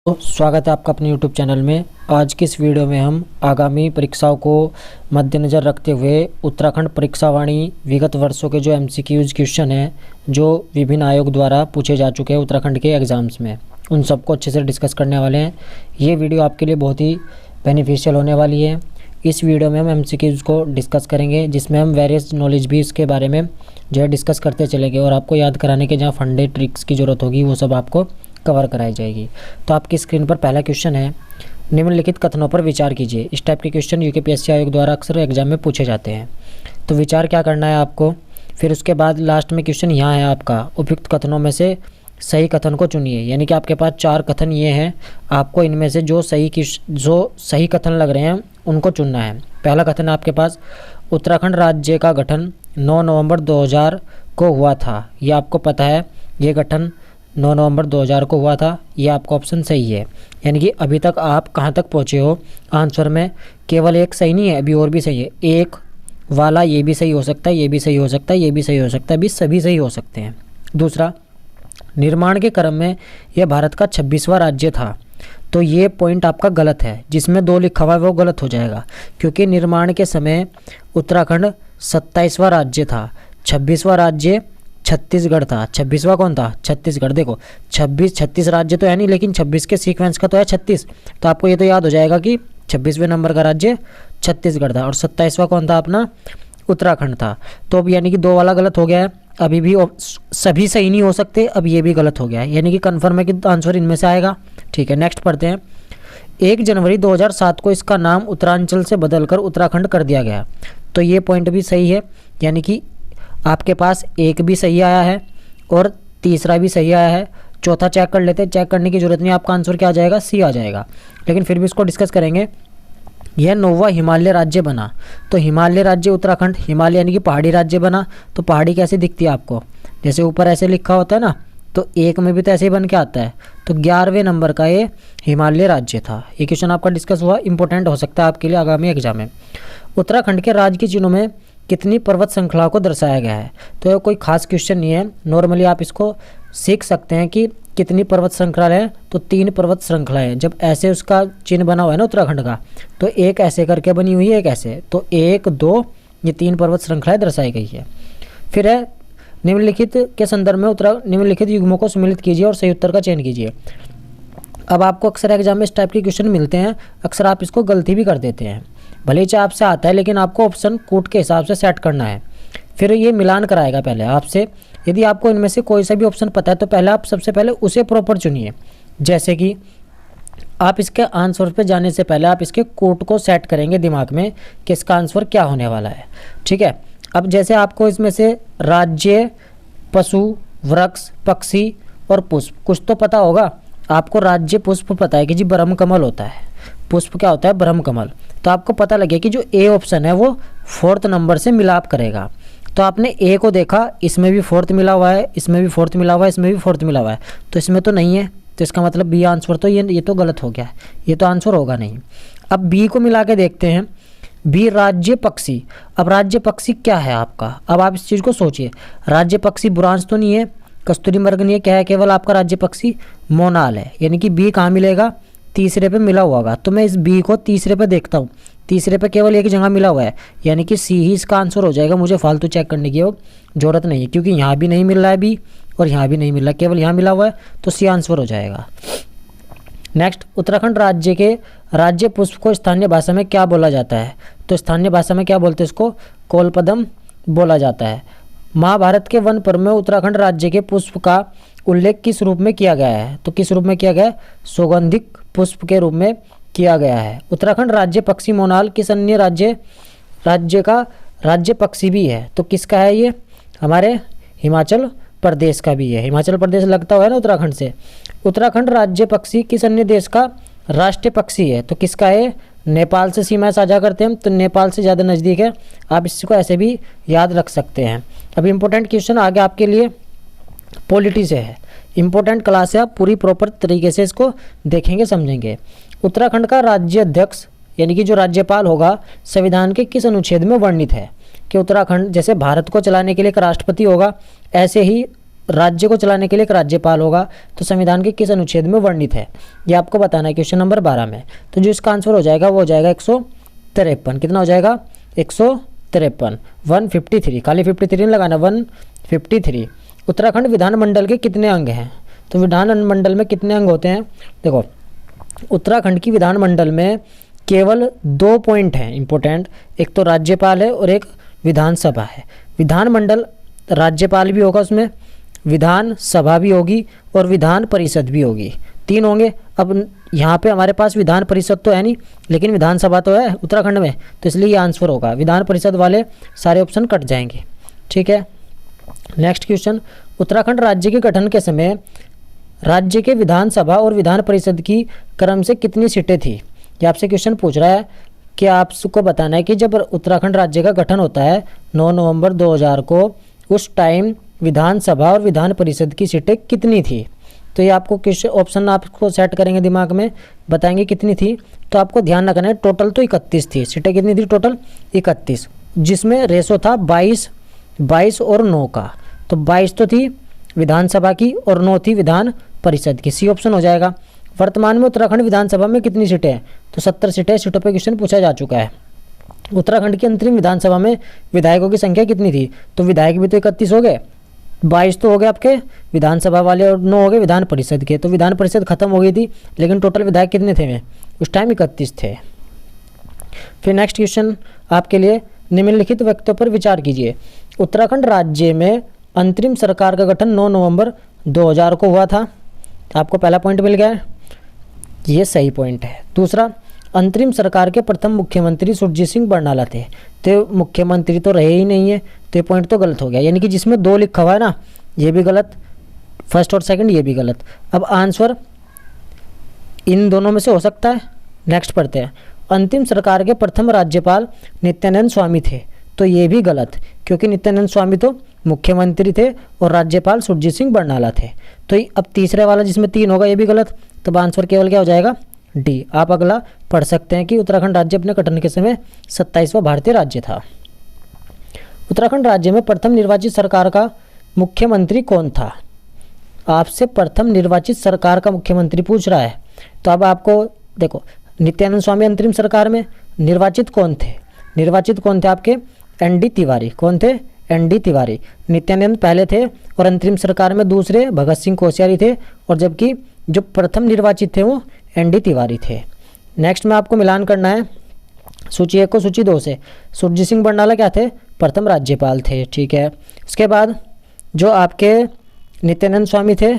तो स्वागत है आपका अपने YouTube चैनल में। आज की इस वीडियो में हम आगामी परीक्षाओं को मद्देनज़र रखते हुए उत्तराखंड परीक्षावाणी विगत वर्षों के जो MCQs क्वेश्चन हैं जो विभिन्न आयोग द्वारा पूछे जा चुके हैं उत्तराखंड के एग्ज़ाम्स में, उन सबको अच्छे से डिस्कस करने वाले हैं। ये वीडियो आपके लिए बहुत ही बेनिफिशियल होने वाली है। इस वीडियो में हम MCQs को डिस्कस करेंगे, जिसमें हम वेरियस नॉलेज भी इसके बारे में जो है डिस्कस करते चलेंगे और आपको याद कराने के जहाँ फंडे ट्रिक्स की ज़रूरत होगी वो सब आपको कवर कराई जाएगी। तो आपकी स्क्रीन पर पहला क्वेश्चन है, निम्नलिखित कथनों पर विचार कीजिए। इस टाइप के क्वेश्चन यूकेपीएससी आयोग द्वारा अक्सर एग्जाम में पूछे जाते हैं। तो विचार क्या करना है आपको, फिर उसके बाद लास्ट में क्वेश्चन यहाँ है आपका, उपयुक्त कथनों में से सही कथन को चुनिए। यानी कि आपके पास 4 कथन ये हैं, आपको इनमें से जो सही कथन लग रहे हैं उनको चुनना है। पहला कथन है आपके पास, उत्तराखंड राज्य का गठन 9 नवंबर 2000 को हुआ था। ये आपको पता है, ये गठन 9 नवंबर 2000 को हुआ था। ये आपका ऑप्शन सही है। यानी कि अभी तक आप कहाँ तक पहुँचे हो आंसर में, केवल एक सही नहीं है, अभी और भी सही है। एक वाला ये भी सही हो सकता है, ये भी सही हो सकता है, ये भी सही हो सकता है, अभी सभी सही हो सकते हैं। दूसरा, निर्माण के क्रम में यह भारत का 26वां राज्य था। तो ये पॉइंट आपका गलत है, जिसमें 2 लिखा हुआ है वो गलत हो जाएगा, क्योंकि निर्माण के समय उत्तराखंड 27वां राज्य था। 26वां राज्य छत्तीसगढ़ था। 26वां कौन था? छत्तीसगढ़। देखो 36 राज्य तो है नहीं, लेकिन 26 के सीक्वेंस का तो है 36। तो आपको ये तो याद हो जाएगा कि 26वें नंबर का राज्य छत्तीसगढ़ था और 27वां कौन था अपना? उत्तराखंड था। तो अब यानी कि 2 वाला गलत हो गया है। अभी भी सभी सही नहीं हो सकते, अब ये भी गलत हो गया है, यानी कि कन्फर्म है कि आंसर इनमें से आएगा। ठीक है, नेक्स्ट पढ़ते हैं। 1 जनवरी 2007 को इसका नाम उत्तरांचल से बदलकर उत्तराखंड कर दिया गया। तो ये पॉइंट भी सही है, यानी कि आपके पास एक भी सही आया है और तीसरा भी सही आया है। चौथा चेक कर लेते हैं, चेक करने की जरूरत नहीं, आपका आंसर क्या आ जाएगा? सी आ जाएगा। लेकिन फिर भी इसको डिस्कस करेंगे। यह 9वां हिमालय राज्य बना। तो हिमालय राज्य उत्तराखंड, हिमालय यानी कि पहाड़ी राज्य बना। तो पहाड़ी कैसे दिखती है आपको? जैसे ऊपर ऐसे लिखा होता है ना, तो एक में भी तो ऐसे ही बन के आता है। तो 11वें नंबर का ये हिमालय राज्य था। ये क्वेश्चन आपका डिस्कस हुआ, इंपॉर्टेंट हो सकता है आपके लिए आगामी एग्जाम में। उत्तराखंड के राज्य के चिन्हों में कितनी पर्वत श्रृंखलाओं को दर्शाया गया है? तो ये कोई खास क्वेश्चन नहीं है, नॉर्मली आप इसको सीख सकते हैं कि कितनी पर्वत श्रृंखला है। तो 3 पर्वत श्रृंखलाएं, जब ऐसे उसका चिन्ह बना हुआ है ना उत्तराखंड का, तो एक ऐसे करके बनी हुई है, एक ऐसे, तो 1 2 ये 3 पर्वत श्रृंखलाएं दर्शाई गई है। फिर है, निम्नलिखित के संदर्भ में निम्नलिखित युग्मों को सम्मिलित कीजिए और सही उत्तर का चयन कीजिए। अब आपको अक्सर एग्जाम में इस टाइप के क्वेश्चन मिलते हैं, अक्सर आप इसको गलती भी कर देते हैं। भले ही चाहे आपसे आता है, लेकिन आपको ऑप्शन कोड के हिसाब से सेट करना है। फिर ये मिलान कराएगा पहले आपसे। यदि आपको इनमें से कोई सा भी ऑप्शन पता है तो पहले आप सबसे पहले उसे प्रॉपर चुनिए। जैसे कि आप इसके आंसर पे जाने से पहले आप इसके कोड को सेट करेंगे दिमाग में कि इसका आंसर क्या होने वाला है। ठीक है, अब जैसे आपको इसमें से राज्य, पशु, वृक्ष, पक्षी और पुष्प कुछ तो पता होगा। आपको राज्य पुष्प पता है कि जी ब्रह्म कमल होता है, पुष्प क्या होता है? ब्रह्म कमल। तो आपको पता लगे कि जो ए ऑप्शन है वो 4th नंबर से मिलाप करेगा। तो आपने ए को देखा, इसमें भी 4th मिला हुआ है, इसमें भी 4th मिला हुआ है, इसमें भी 4th मिला हुआ है, तो इसमें तो नहीं है। तो इसका मतलब बी आंसर तो ये तो गलत हो गया है, ये तो आंसर होगा नहीं। अब बी को मिला के देखते हैं। बी राज्य पक्षी। अब राज्य पक्षी क्या है आपका? अब आप इस चीज़ को सोचिए, राज्य पक्षी बुरांश तो नहीं है, कस्तूरी मृग नहीं है, क्या है केवल आपका राज्य पक्षी? मोनाल है। यानी कि बी कहाँ मिलेगा? तीसरे पे मिला हुआ होगा। तो मैं इस बी को तीसरे पे देखता हूँ, तीसरे पे केवल एक जगह मिला हुआ है, यानी कि सी ही इसका आंसर हो जाएगा। मुझे फालतू चेक करने की जरूरत नहीं है, क्योंकि यहाँ भी नहीं मिल रहा है बी और यहाँ भी नहीं मिल रहा है, केवल यहाँ मिला हुआ है, तो सी आंसर हो जाएगा। नेक्स्ट, उत्तराखंड राज्य के राज्य पुष्प को स्थानीय भाषा में क्या बोला जाता है? तो स्थानीय भाषा में क्या बोलते हैं इसको? कोलपदम बोला जाता है। महाभारत के वन पर्व में उत्तराखंड राज्य के पुष्प का उल्लेख किस रूप में किया गया है? तो किस रूप में किया गया है? सौगंधिक पुष्प के रूप में किया गया है। उत्तराखंड राज्य पक्षी मोनाल किस अन्य राज्य का राज्य पक्षी भी है? तो किसका है ये? हमारे हिमाचल प्रदेश का भी है। हिमाचल प्रदेश लगता हुआ है ना उत्तराखंड से। उत्तराखंड राज्य पक्षी किस अन्य देश का राष्ट्रीय पक्षी है? तो किसका है? नेपाल से सीमा साझा करते हैं, तो नेपाल से ज़्यादा नज़दीक है। आप इसको ऐसे भी याद रख सकते हैं। अब इम्पोर्टेंट क्वेश्चन आगे आपके लिए पॉलिटी से है, इंपॉर्टेंट क्लास है, आप पूरी प्रॉपर तरीके से इसको देखेंगे समझेंगे। उत्तराखंड का राज्य अध्यक्ष यानी कि जो राज्यपाल होगा संविधान के किस अनुच्छेद में वर्णित है? कि उत्तराखंड जैसे भारत को चलाने के लिए एक राष्ट्रपति होगा, ऐसे ही राज्य को चलाने के लिए एक राज्यपाल होगा, तो संविधान के किस अनुच्छेद में वर्णित है, ये आपको बताना है क्वेश्चन नंबर 12 में। तो जो इसका आंसर हो जाएगा वो हो जाएगा 153। कितना हो जाएगा? 153, 153, खाली 53 नहीं लगाना, 153। उत्तराखंड विधानमंडल के कितने अंग हैं? तो विधानमंडल में कितने अंग होते हैं? देखो, उत्तराखंड की विधानमंडल में केवल 2 पॉइंट हैं इंपॉर्टेंट, एक तो राज्यपाल है और एक विधानसभा है। विधानमंडल राज्यपाल भी होगा उसमें, विधानसभा भी होगी और विधान परिषद भी होगी, 3 होंगे। अब यहाँ पे हमारे पास विधान परिषद तो है नहीं, लेकिन विधानसभा तो है उत्तराखंड में, तो इसलिए ये आंसर होगा। विधान परिषद वाले सारे ऑप्शन कट जाएंगे। ठीक है, नेक्स्ट क्वेश्चन, उत्तराखंड राज्य के गठन के समय राज्य के विधानसभा और विधान परिषद की क्रम से कितनी सीटें थी? ये आपसे क्वेश्चन पूछ रहा है कि आपको बताना है कि जब उत्तराखंड राज्य का गठन होता है 9 नवंबर 2000 को, उस टाइम विधानसभा और विधान परिषद की सीटें कितनी थी? तो ये आपको क्वेश्चन ऑप्शन आपको सेट करेंगे दिमाग में, बताएंगे कितनी थी। तो आपको ध्यान रखना है टोटल तो 31 थी सीटें। कितनी थी टोटल? 31, जिसमें रेशो था 22 और 9 का। तो 22 तो थी विधानसभा की और 9 थी विधान परिषद की, सी ऑप्शन हो जाएगा। वर्तमान में उत्तराखंड विधानसभा में कितनी सीटें हैं? तो 70 सीटें। सीटों पर क्वेश्चन पूछा जा चुका है। उत्तराखंड की अंतरिम विधानसभा में विधायकों की संख्या कितनी थी? तो विधायक भी तो 31 हो गए, 22 तो हो गए आपके विधानसभा वाले और 9 हो गए विधान परिषद के। तो विधान परिषद खत्म हो गई थी, लेकिन टोटल विधायक कितने थे में उस टाइम? 31 थे। फिर नेक्स्ट क्वेश्चन आपके लिए, निम्नलिखित व्यक्तियों पर विचार कीजिए। उत्तराखंड राज्य में अंतरिम सरकार का गठन 9 नवंबर 2000 को हुआ था। आपको पहला पॉइंट मिल गया, ये सही पॉइंट है। दूसरा, अंतरिम सरकार के प्रथम मुख्यमंत्री सुरजीत सिंह बरनाला थे। तो मुख्यमंत्री तो रहे ही नहीं है, तो ये पॉइंट तो गलत हो गया। यानी कि जिसमें 2 लिखा हुआ है ना, ये भी गलत, फर्स्ट और सेकंड ये भी गलत। अब आंसर इन दोनों में से हो सकता है। नेक्स्ट पढ़ते हैं, अंतिम सरकार के प्रथम राज्यपाल नित्यानंद स्वामी थे। तो ये भी गलत, क्योंकि नित्यानंद स्वामी तो मुख्यमंत्री थे और राज्यपाल सुरजीत सिंह बरनाला थे। तो अब तीसरे वाला जिसमें 3 होगा ये भी गलत। तो आंसर केवल क्या हो जाएगा? डी। आप अगला पढ़ सकते हैं कि उत्तराखंड राज्य अपने गठन के समय 27वां भारतीय राज्य था। उत्तराखंड राज्य में प्रथम निर्वाचित सरकार का मुख्यमंत्री कौन था? आपसे प्रथम निर्वाचित सरकार का मुख्यमंत्री पूछ रहा है। तो अब आपको देखो, नित्यानंद स्वामी अंतरिम सरकार में निर्वाचित कौन थे? निर्वाचित कौन थे आपके? एन.डी. तिवारी। कौन थे? एन.डी. तिवारी। नित्यानंद पहले थे और अंतरिम सरकार में दूसरे भगत सिंह कोश्यारी थे, और जबकि जो प्रथम निर्वाचित थे वो एन.डी. तिवारी थे। नेक्स्ट में आपको मिलान करना है सूची 1 को सूची 2 से। सुरजीत सिंह बरनाला क्या थे? प्रथम राज्यपाल थे। ठीक है, उसके बाद जो आपके नित्यानंद स्वामी थे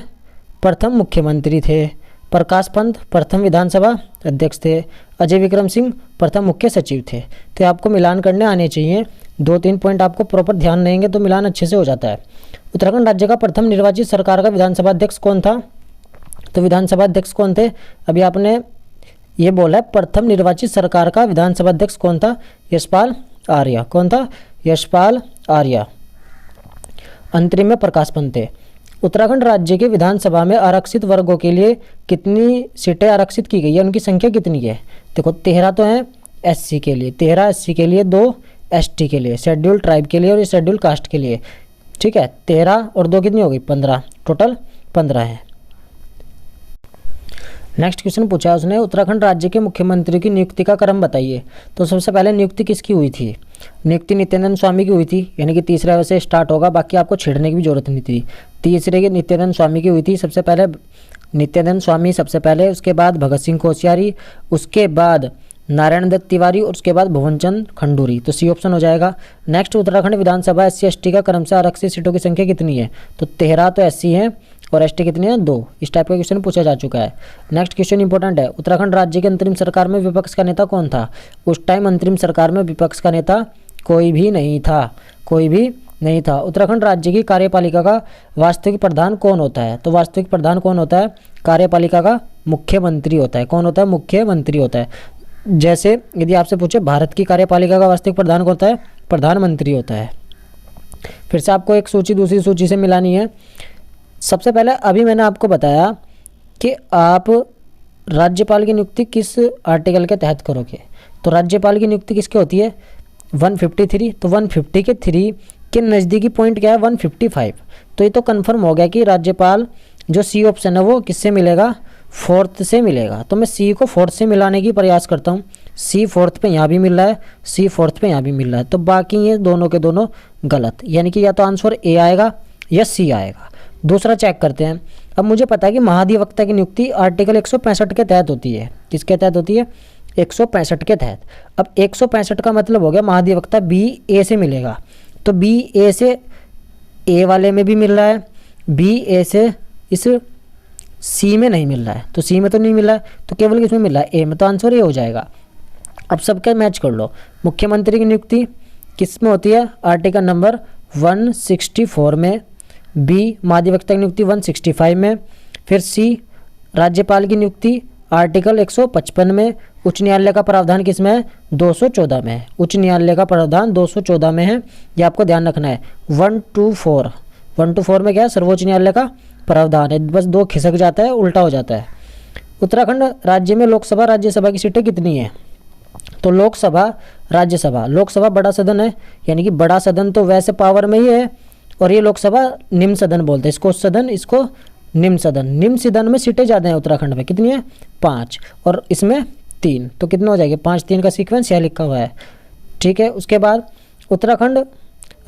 प्रथम मुख्यमंत्री थे। प्रकाश पंत प्रथम विधानसभा अध्यक्ष थे। अजय विक्रम सिंह प्रथम मुख्य सचिव थे। तो आपको मिलान करने आने चाहिए। 2-3 पॉइंट आपको प्रॉपर ध्यान रहेंगे तो मिलान अच्छे से हो जाता है। उत्तराखंड राज्य का प्रथम निर्वाचित सरकार का विधानसभा अध्यक्ष कौन था? तो विधानसभा अध्यक्ष कौन थे? अभी आपने ये बोला है प्रथम निर्वाचित सरकार का विधानसभा अध्यक्ष कौन था? यशपाल आर्य। कौन था? यशपाल आर्य। अंतरिम में प्रकाश पंत थे। उत्तराखंड राज्य के विधानसभा में आरक्षित वर्गों के लिए कितनी सीटें आरक्षित की गई है? उनकी संख्या कितनी है? देखो 13 तो हैं एससी के लिए, 13 एससी के लिए, 2 एसटी के लिए, शेड्यूल ट्राइब के लिए और शेड्यूल कास्ट के लिए। ठीक है, 13 और 2 कितनी हो गई? 15, टोटल 15 है। नेक्स्ट क्वेश्चन पूछा है उसने, उत्तराखंड राज्य के मुख्यमंत्री की नियुक्ति का क्रम बताइए। तो सबसे पहले नियुक्ति किसकी हुई थी? नियुक्ति नित्यानंद स्वामी की हुई थी, यानी कि तीसरे से स्टार्ट होगा, बाकी आपको छेड़ने की भी जरूरत नहीं थी। तीसरे की नित्यानंद स्वामी की हुई थी। सबसे पहले नित्यानंद स्वामी सबसे पहले, उसके बाद भगत सिंह कोश्यारी, उसके बाद नारायण दत्त तिवारी और उसके बाद भुवनचंद खंडूरी। तो सी ऑप्शन हो जाएगा। नेक्स्ट, उत्तराखंड विधानसभा एससी एसटी का क्रम से आरक्षित सीटों की संख्या कितनी है? तो 13 तो एससी हैं और एसटी कितनी है? 2। इस टाइप का क्वेश्चन पूछा जा चुका है। नेक्स्ट क्वेश्चन इंपॉर्टेंट है, उत्तराखंड राज्य के अंतरिम सरकार में विपक्ष का नेता कौन था? उस टाइम अंतरिम सरकार में विपक्ष का नेता कोई भी नहीं था, कोई भी नहीं था। उत्तराखंड राज्य की कार्यपालिका का वास्तविक प्रधान कौन होता है? तो वास्तविक प्रधान कौन होता है? कार्यपालिका का मुख्यमंत्री होता है। कौन होता है? मुख्यमंत्री होता है। जैसे यदि आपसे पूछे भारत की कार्यपालिका का वास्तविक प्रधान कौन होता है? प्रधानमंत्री होता है। फिर से आपको एक सूची दूसरी सूची से मिलानी है। सबसे पहले अभी मैंने आपको बताया कि आप राज्यपाल की नियुक्ति किस आर्टिकल के तहत करोगे। तो राज्यपाल की नियुक्ति किसकी होती है? 153। तो 150 के 3 के नज़दीकी पॉइंट क्या है 155। तो ये तो कन्फर्म हो गया कि राज्यपाल जो सी ऑप्शन है वो किससे मिलेगा, फोर्थ से मिलेगा। तो मैं सी को फोर्थ से मिलाने की प्रयास करता हूँ। सी फोर्थ पे यहाँ भी मिल रहा है, सी फोर्थ पे यहाँ भी मिल रहा है, तो बाकी ये दोनों के दोनों गलत, यानी कि या तो आंसर ए आएगा या सी आएगा। दूसरा चेक करते हैं। अब मुझे पता है कि महाधिवक्ता की नियुक्ति आर्टिकल 165 के तहत होती है। किसके तहत होती है? 165 के तहत। अब 165 का मतलब हो गया महाधिवक्ता बी ए से मिलेगा, तो बी ए से ए वाले में भी मिल रहा है, बी ए से इस सी में नहीं मिल रहा है, तो सी में तो नहीं मिल रहा है, तो केवल किस में मिल रहा है? ए में, तो आंसर ए हो जाएगा। अब सबके मैच कर लो। मुख्यमंत्री की नियुक्ति किस में होती है? आर्टिकल नंबर 164 में। बी महाधिवक्ता की नियुक्ति 165 में। फिर सी राज्यपाल की नियुक्ति आर्टिकल 155 में। उच्च न्यायालय का प्रावधान किस में है? 214 में है। उच्च न्यायालय का प्रावधान 214 में है, ये आपको ध्यान रखना है। 124 में क्या है? सर्वोच्च न्यायालय का प्रावधान है। बस दो खिसक जाता है, उल्टा हो जाता है। उत्तराखंड राज्य में लोकसभा राज्यसभा की सीटें कितनी हैं? तो लोकसभा राज्यसभा, लोकसभा बड़ा सदन है, यानी कि बड़ा सदन तो वैसे पावर में ही है, और ये लोकसभा निम्न सदन बोलते हैं इसको, सदन इसको निम्न सदन। निम्न सदन में सीटें ज़्यादा हैं उत्तराखंड में, कितनी है? 5, और इसमें 3, तो कितना हो जाएगा? 5 3 का सीक्वेंस यहाँ लिखा हुआ है, ठीक है। उसके बाद उत्तराखंड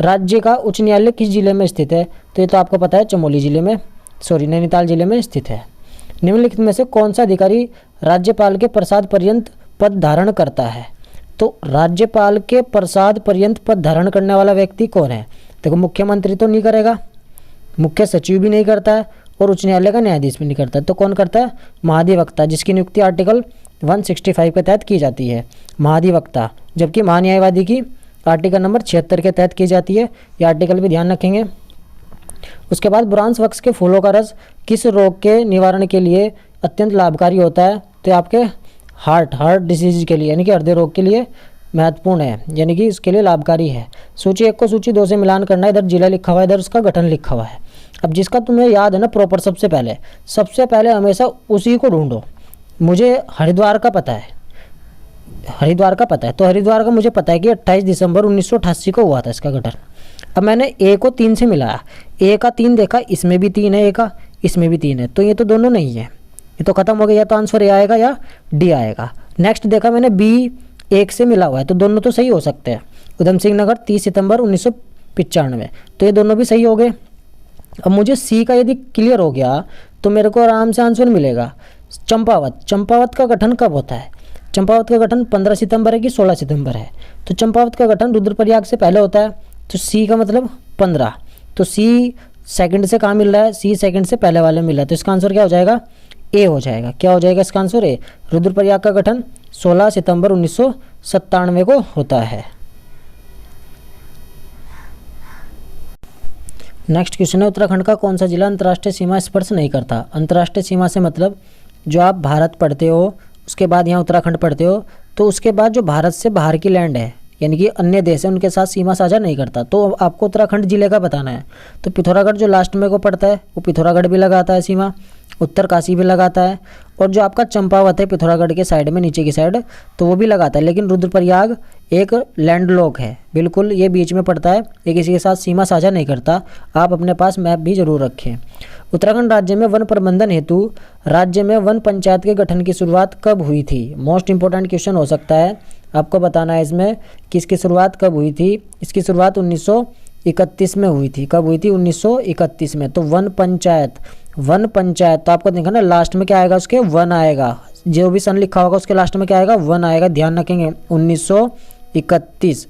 राज्य का उच्च न्यायालय किस जिले में स्थित है? तो ये तो आपको पता है, चमोली जिले में, नैनीताल जिले में स्थित है। निम्नलिखित में से कौन सा अधिकारी राज्यपाल के प्रसाद पर्यंत पद धारण करता है? तो राज्यपाल के प्रसाद पर्यंत पद धारण करने वाला व्यक्ति कौन है? देखो, मुख्यमंत्री तो नहीं करेगा, मुख्य सचिव भी नहीं करता है, और उच्च न्यायालय का न्यायाधीश भी नहीं करता है, तो कौन करता है? महाधिवक्ता, जिसकी नियुक्ति आर्टिकल 165 के तहत की जाती है, महाधिवक्ता। जबकि महान्यायवादी की आर्टिकल नंबर 76 के तहत की जाती है, ये आर्टिकल भी ध्यान रखेंगे। उसके बाद बुरांस वृक्ष के फूलों का रस किस रोग के निवारण के लिए अत्यंत लाभकारी होता है? तो आपके हार्ट डिसीज के लिए, यानी कि हृदय रोग के लिए महत्वपूर्ण है, यानी कि इसके लिए लाभकारी है। सूची 1 को सूची 2 से मिलान करना है। इधर जिला लिखा हुआ है, इधर उसका गठन लिखा हुआ है। अब जिसका तुम्हें याद है ना प्रॉपर, सबसे पहले हमेशा उसी को ढूंढो। मुझे हरिद्वार का पता है, तो हरिद्वार का मुझे पता है कि 28 दिसंबर 1988 को हुआ था इसका गठन। अब मैंने ए को 3 से मिलाया, ए का 3 देखा, इसमें भी 3 है, ए का इसमें भी 3 है, तो ये तो दोनों नहीं है, ये तो खत्म हो गया, या तो आंसर ए आएगा या डी आएगा। नेक्स्ट देखा मैंने बी 1 से मिला हुआ है, तो दोनों तो सही हो सकते हैं। उधम सिंह नगर 30 सितंबर 1995, तो ये दोनों भी सही हो गए। अब मुझे सी का यदि क्लियर हो गया तो मेरे को आराम से आंसर मिलेगा। चंपावत का गठन कब होता है? चंपावत का गठन 15 सितंबर है कि 16 सितंबर है? तो चंपावत का गठन रुद्रप्रयाग से पहले होता है, तो सी का मतलब 15, तो सी सेकंड से कहाँ मिल रहा है? सी सेकंड से पहले वाले मिल रहा है, तो इसका आंसर क्या हो जाएगा? ए हो जाएगा। क्या हो जाएगा इसका आंसर? ए। रुद्रप्रयाग का गठन 16 सितंबर 1997 को होता है। नेक्स्ट क्वेश्चन है, उत्तराखंड का कौन सा जिला अंतर्राष्ट्रीय सीमा स्पर्श नहीं करता? अंतर्राष्ट्रीय सीमा से मतलब जो आप भारत पढ़ते हो, उसके बाद यहाँ उत्तराखंड पढ़ते हो, तो उसके बाद जो भारत से बाहर की लैंड है, यानी कि अन्य देश है, उनके साथ सीमा साझा नहीं करता। तो आपको उत्तराखंड जिले का बताना है। तो पिथौरागढ़ जो लास्ट में को पड़ता है, वो पिथौरागढ़ भी लगाता है सीमा, उत्तरकाशी भी लगाता है, और जो आपका चंपावत है पिथौरागढ़ के साइड में नीचे की साइड, तो वो भी लगाता है। लेकिन रुद्रप्रयाग एक लैंडलॉक है, बिल्कुल ये बीच में पड़ता है, ये किसी के साथ सीमा साझा नहीं करता। आप अपने पास मैप भी जरूर रखें। उत्तराखंड राज्य में वन प्रबंधन हेतु राज्य में वन पंचायत के गठन की शुरुआत कब हुई थी? मोस्ट इंपॉर्टेंट क्वेश्चन हो सकता है, आपको बताना है इसमें कि इसकी शुरुआत कब हुई थी। इसकी शुरुआत 1931 में हुई थी। कब हुई थी? 1931 में। तो वन पंचायत, तो आपको देखा ना लास्ट में क्या आएगा? उसके वन आएगा, जो भी सन लिखा होगा उसके लास्ट में क्या आएगा? वन आएगा, ध्यान रखेंगे। 1931।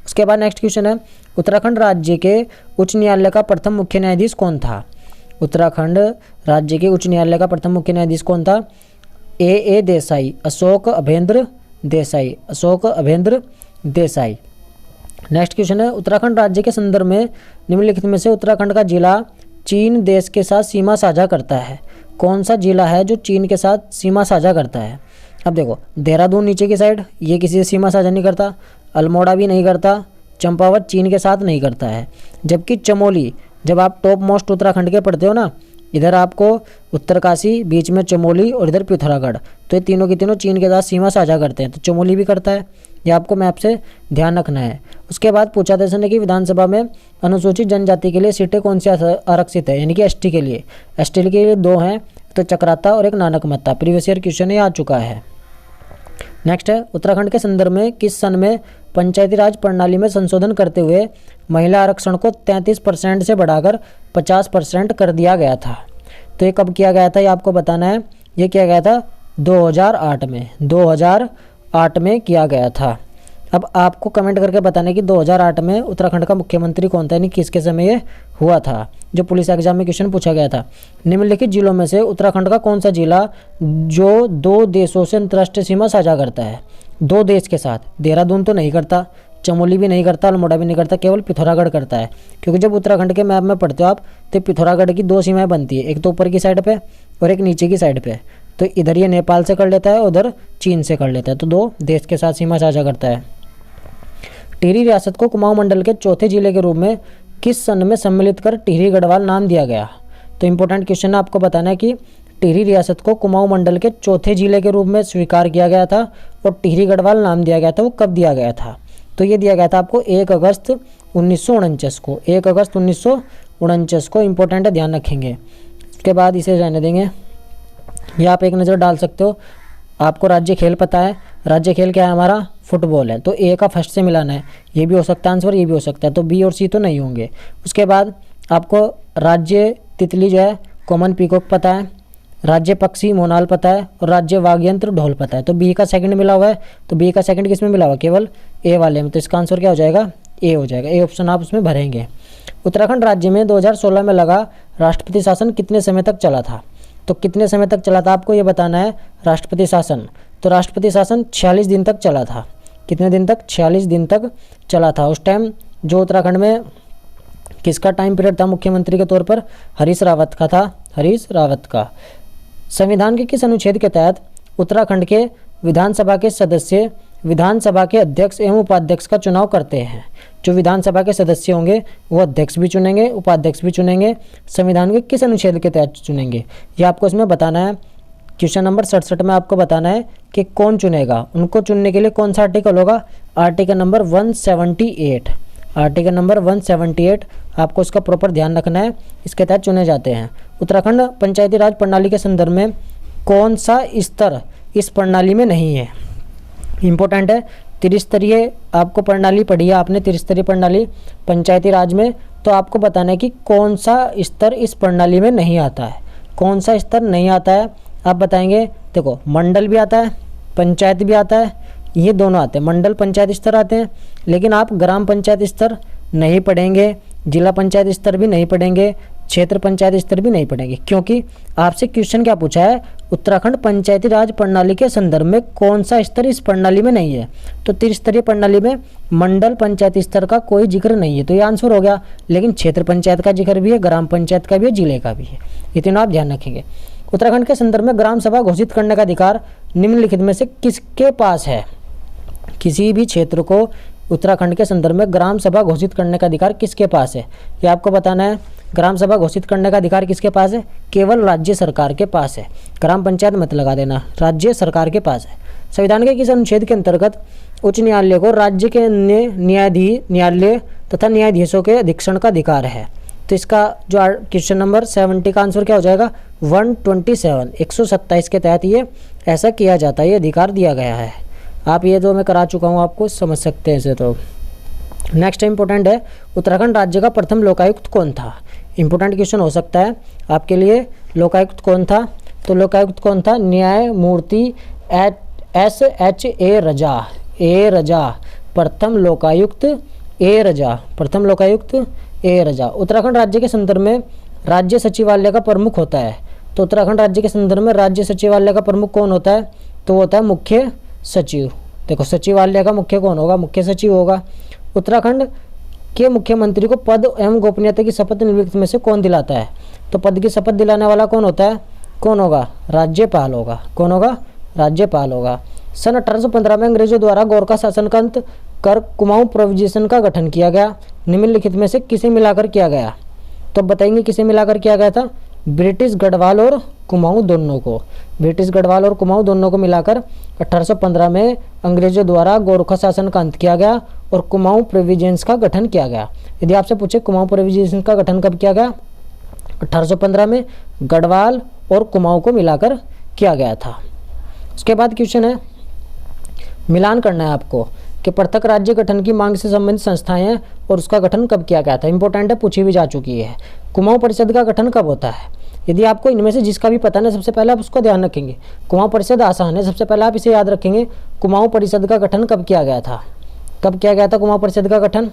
उसके बाद नेक्स्ट क्वेश्चन है, उत्तराखंड राज्य के उच्च न्यायालय का प्रथम मुख्य न्यायाधीश कौन था? उत्तराखंड राज्य के उच्च न्यायालय का प्रथम मुख्य न्यायाधीश कौन था? ए देसाई, अशोक अभेंद्र देसाई। नेक्स्ट क्वेश्चन है, उत्तराखंड राज्य के संदर्भ में निम्नलिखित में से उत्तराखंड का जिला चीन देश के साथ सीमा साझा करता है? कौन सा जिला है जो चीन के साथ सीमा साझा करता है? अब देखो, देहरादून नीचे की साइड, ये किसी से सीमा साझा नहीं करता, अल्मोड़ा भी नहीं करता, चंपावत चीन के साथ नहीं करता है। जबकि चमोली, जब आप टॉप मोस्ट उत्तराखंड के पढ़ते हो ना, इधर आपको उत्तरकाशी, बीच में चमोली और इधर पिथौरागढ़। तो ये तीनों की तीनों चीन के साथ सीमा साझा करते हैं, तो चमोली भी करता है। ये आपको मैप से ध्यान रखना है। उसके बाद पूछा था इसने कि विधानसभा में अनुसूचित जनजाति के लिए सीटें कौन सी आरक्षित है, यानी कि एसटी के लिए। एसटी के लिए 2 हैं, तो चक्राता और एक नानक मत्ता। प्रीवियस ईयर क्वेश्चन ये आ चुका है। नेक्स्ट है, उत्तराखंड के संदर्भ में किस सन में पंचायती राज प्रणाली में संशोधन करते हुए महिला आरक्षण को 33% से बढ़ाकर 50% कर दिया गया था। तो ये कब किया गया था, ये आपको बताना है। ये किया गया था 2008 में, 2008 में किया गया था। अब आपको कमेंट करके बताना है कि 2008 में उत्तराखंड का मुख्यमंत्री कौन था, यानी किसके समय ये हुआ था, जो पुलिस एग्जाम में क्वेश्चन पूछा गया था। निम्नलिखित जिलों में से उत्तराखंड का कौन सा जिला जो 2 देशों से अंतर्राष्ट्रीय सीमा साझा करता है, 2 देश के साथ। देहरादून तो नहीं करता, चमोली भी नहीं करता, अल्मोड़ा भी नहीं करता, केवल पिथौरागढ़ करता है। क्योंकि जब उत्तराखंड के मैप में पढ़ते हो आप, तो पिथौरागढ़ की 2 सीमाएं बनती है, एक तो ऊपर की साइड पे और एक नीचे की साइड पे। तो इधर ये नेपाल से कर लेता है, उधर चीन से कर लेता है, तो 2 देश के साथ सीमा साझा करता है। टिहरी रियासत को कुमाऊं मंडल के चौथे जिले के रूप में किस सन में सम्मिलित कर टिहरी गढ़वाल नाम दिया गया। तो इंपॉर्टेंट क्वेश्चन है, आपको बताना है कि टिहरी रियासत को कुमाऊं मंडल के चौथे जिले के रूप में स्वीकार किया गया था और टिहरी गढ़वाल नाम दिया गया था, वो कब दिया गया था। तो ये दिया गया था आपको 1 अगस्त 1949 को, 1 अगस्त 1949 को। इंपॉर्टेंट है, ध्यान रखेंगे। उसके बाद इसे रहने देंगे। ये आप एक नज़र डाल सकते हो। आपको राज्य खेल पता है, राज्य खेल क्या है हमारा, फुटबॉल है। तो ए का फर्स्ट से मिलाना है, ये भी हो सकता है आंसर, ये भी हो सकता है। तो बी और सी तो नहीं होंगे। उसके बाद आपको राज्य तितली जो है कॉमन पीकॉक पता है, राज्य पक्षी मोनाल पता है और राज्य वाग्यंत्र ढोल पता है। तो बी का सेकंड मिला हुआ है, तो बी का सेकंड किस में मिला हुआ, केवल ए वाले में। तो इसका आंसर क्या हो जाएगा, ए हो जाएगा। ए ऑप्शन आप उसमें भरेंगे। उत्तराखंड राज्य में 2016 में लगा राष्ट्रपति शासन कितने समय तक चला था। तो कितने समय तक चला था आपको ये बताना है, राष्ट्रपति शासन। तो राष्ट्रपति शासन 46 दिन तक चला था। कितने दिन तक, 46 दिन तक चला था। उस टाइम जो उत्तराखंड में किसका टाइम पीरियड था मुख्यमंत्री के तौर पर, हरीश रावत का था, हरीश रावत का। संविधान के किस अनुच्छेद के तहत उत्तराखंड के विधानसभा के सदस्य विधानसभा के अध्यक्ष एवं उपाध्यक्ष का चुनाव करते हैं। जो विधानसभा के सदस्य होंगे वो अध्यक्ष भी चुनेंगे, उपाध्यक्ष भी चुनेंगे। संविधान के किस अनुच्छेद के तहत चुनेंगे, ये आपको इसमें बताना है। क्वेश्चन नंबर 67 में आपको बताना है कि कौन चुनेगा। उनको चुनने के लिए कौन सा आर्टिकल होगा, आर्टिकल नंबर 178। आर्टिकल नंबर 178 आपको उसका प्रॉपर ध्यान रखना है, इसके तहत चुने जाते हैं। उत्तराखंड पंचायती राज प्रणाली के संदर्भ में कौन सा स्तर इस प्रणाली में नहीं है। इम्पोर्टेंट है, त्रिस्तरीय आपको प्रणाली पढ़ी है आपने, त्रिस्तरीय प्रणाली पंचायती राज में। तो आपको बताना है कि कौन सा स्तर इस प्रणाली में नहीं आता है, कौन सा स्तर नहीं आता है आप बताएंगे। देखो मंडल भी आता है, पंचायत भी आता है, ये दोनों आते हैं, मंडल पंचायत स्तर आते हैं। लेकिन आप ग्राम पंचायत स्तर नहीं पढ़ेंगे, जिला पंचायत स्तर भी नहीं पढ़ेंगे, क्षेत्र पंचायत स्तर भी नहीं पढ़ेंगे। क्योंकि आपसे क्वेश्चन क्या पूछा है, उत्तराखंड पंचायती राज प्रणाली के संदर्भ में कौन सा स्तर इस प्रणाली में नहीं है। तो त्रिस्तरीय प्रणाली में मंडल पंचायत स्तर का कोई जिक्र नहीं है, तो ये आंसर हो गया। लेकिन क्षेत्र पंचायत का जिक्र भी है, ग्राम पंचायत का भी है, जिले का भी है। ये तीनों आप ध्यान रखेंगे। उत्तराखंड के संदर्भ में ग्राम सभा घोषित करने का अधिकार निम्नलिखित में से किसके पास है। किसी भी क्षेत्र को उत्तराखंड के संदर्भ में ग्राम सभा घोषित करने का अधिकार किसके पास है, ये आपको बताना है। ग्राम सभा घोषित करने का अधिकार किसके पास है, केवल राज्य सरकार के पास है। ग्राम पंचायत मत लगा देना, राज्य सरकार के पास है। संविधान के किस अनुच्छेद के अंतर्गत उच्च न्यायालय को राज्य के अन्य न्यायालय तथा न्यायाधीशों के अधीक्षण का अधिकार है। तो इसका जो क्वेश्चन नंबर 70 का आंसर क्या हो जाएगा, 127, 127 के तहत ये ऐसा किया जाता है, ये अधिकार दिया गया है। आप ये जो मैं करा चुका हूँ आपको समझ सकते हैं इसे। तो नेक्स्ट इंपॉर्टेंट है, उत्तराखंड राज्य का प्रथम लोकायुक्त कौन था। इंपॉर्टेंट क्वेश्चन हो सकता है आपके लिए। लोकायुक्त कौन था, तो लोकायुक्त कौन था, न्यायमूर्ति SHA रजा, ए रजा, प्रथम लोकायुक्त ए रजा, प्रथम लोकायुक्त ए रजा। उत्तराखंड राज्य के संदर्भ में राज्य सचिवालय का प्रमुख होता है। तो उत्तराखंड राज्य के संदर्भ में राज्य सचिवालय का प्रमुख कौन होता है, तो वो होता है मुख्य सचिव। देखो सचिवालय का मुख्य कौन होगा, मुख्य सचिव होगा। उत्तराखंड के मुख्यमंत्री को पद एवं गोपनीयता की शपथ निम्नलिखित में से कौन दिलाता है। तो पद की शपथ दिलाने वाला कौन होता है, कौन होगा, राज्यपाल होगा। कौन होगा, राज्यपाल होगा। सन 1815 में अंग्रेजों द्वारा गोरखा शासन का अंत कर कुमाऊं प्रोविंस का गठन किया गया। निम्नलिखित में से किसे मिलाकर किया गया, तो बताएंगे किसे मिलाकर किया गया था, ब्रिटिश गढ़वाल और कुमाऊं दोनों को, ब्रिटिश गढ़वाल और कुमाऊं दोनों को मिलाकर 1815 में अंग्रेजों द्वारा गोरखा शासन का अंत किया गया और कुमाऊं प्रोविंस का गठन किया गया। यदि आपसे पूछे कुमाऊं प्रोविंस का गठन कब किया गया, 1815 में गढ़वाल और कुमाऊं को मिलाकर किया गया था। उसके बाद क्वेश्चन है, मिलान करना है आपको कि पृथक राज्य गठन की मांग से संबंधित संस्थाएं हैं और उसका गठन कब किया गया था। इंपॉर्टेंट है, पूछी भी जा चुकी है। कुमाऊं परिषद का गठन कब होता है। यदि आपको इनमें से जिसका भी पता ना, सबसे पहले आप उसको ध्यान रखेंगे। कुमाऊं परिषद आसान है, सबसे पहले आप इसे याद रखेंगे। कुमाऊं परिषद का गठन कब किया गया था, कब किया गया था कुमाऊं परिषद का गठन।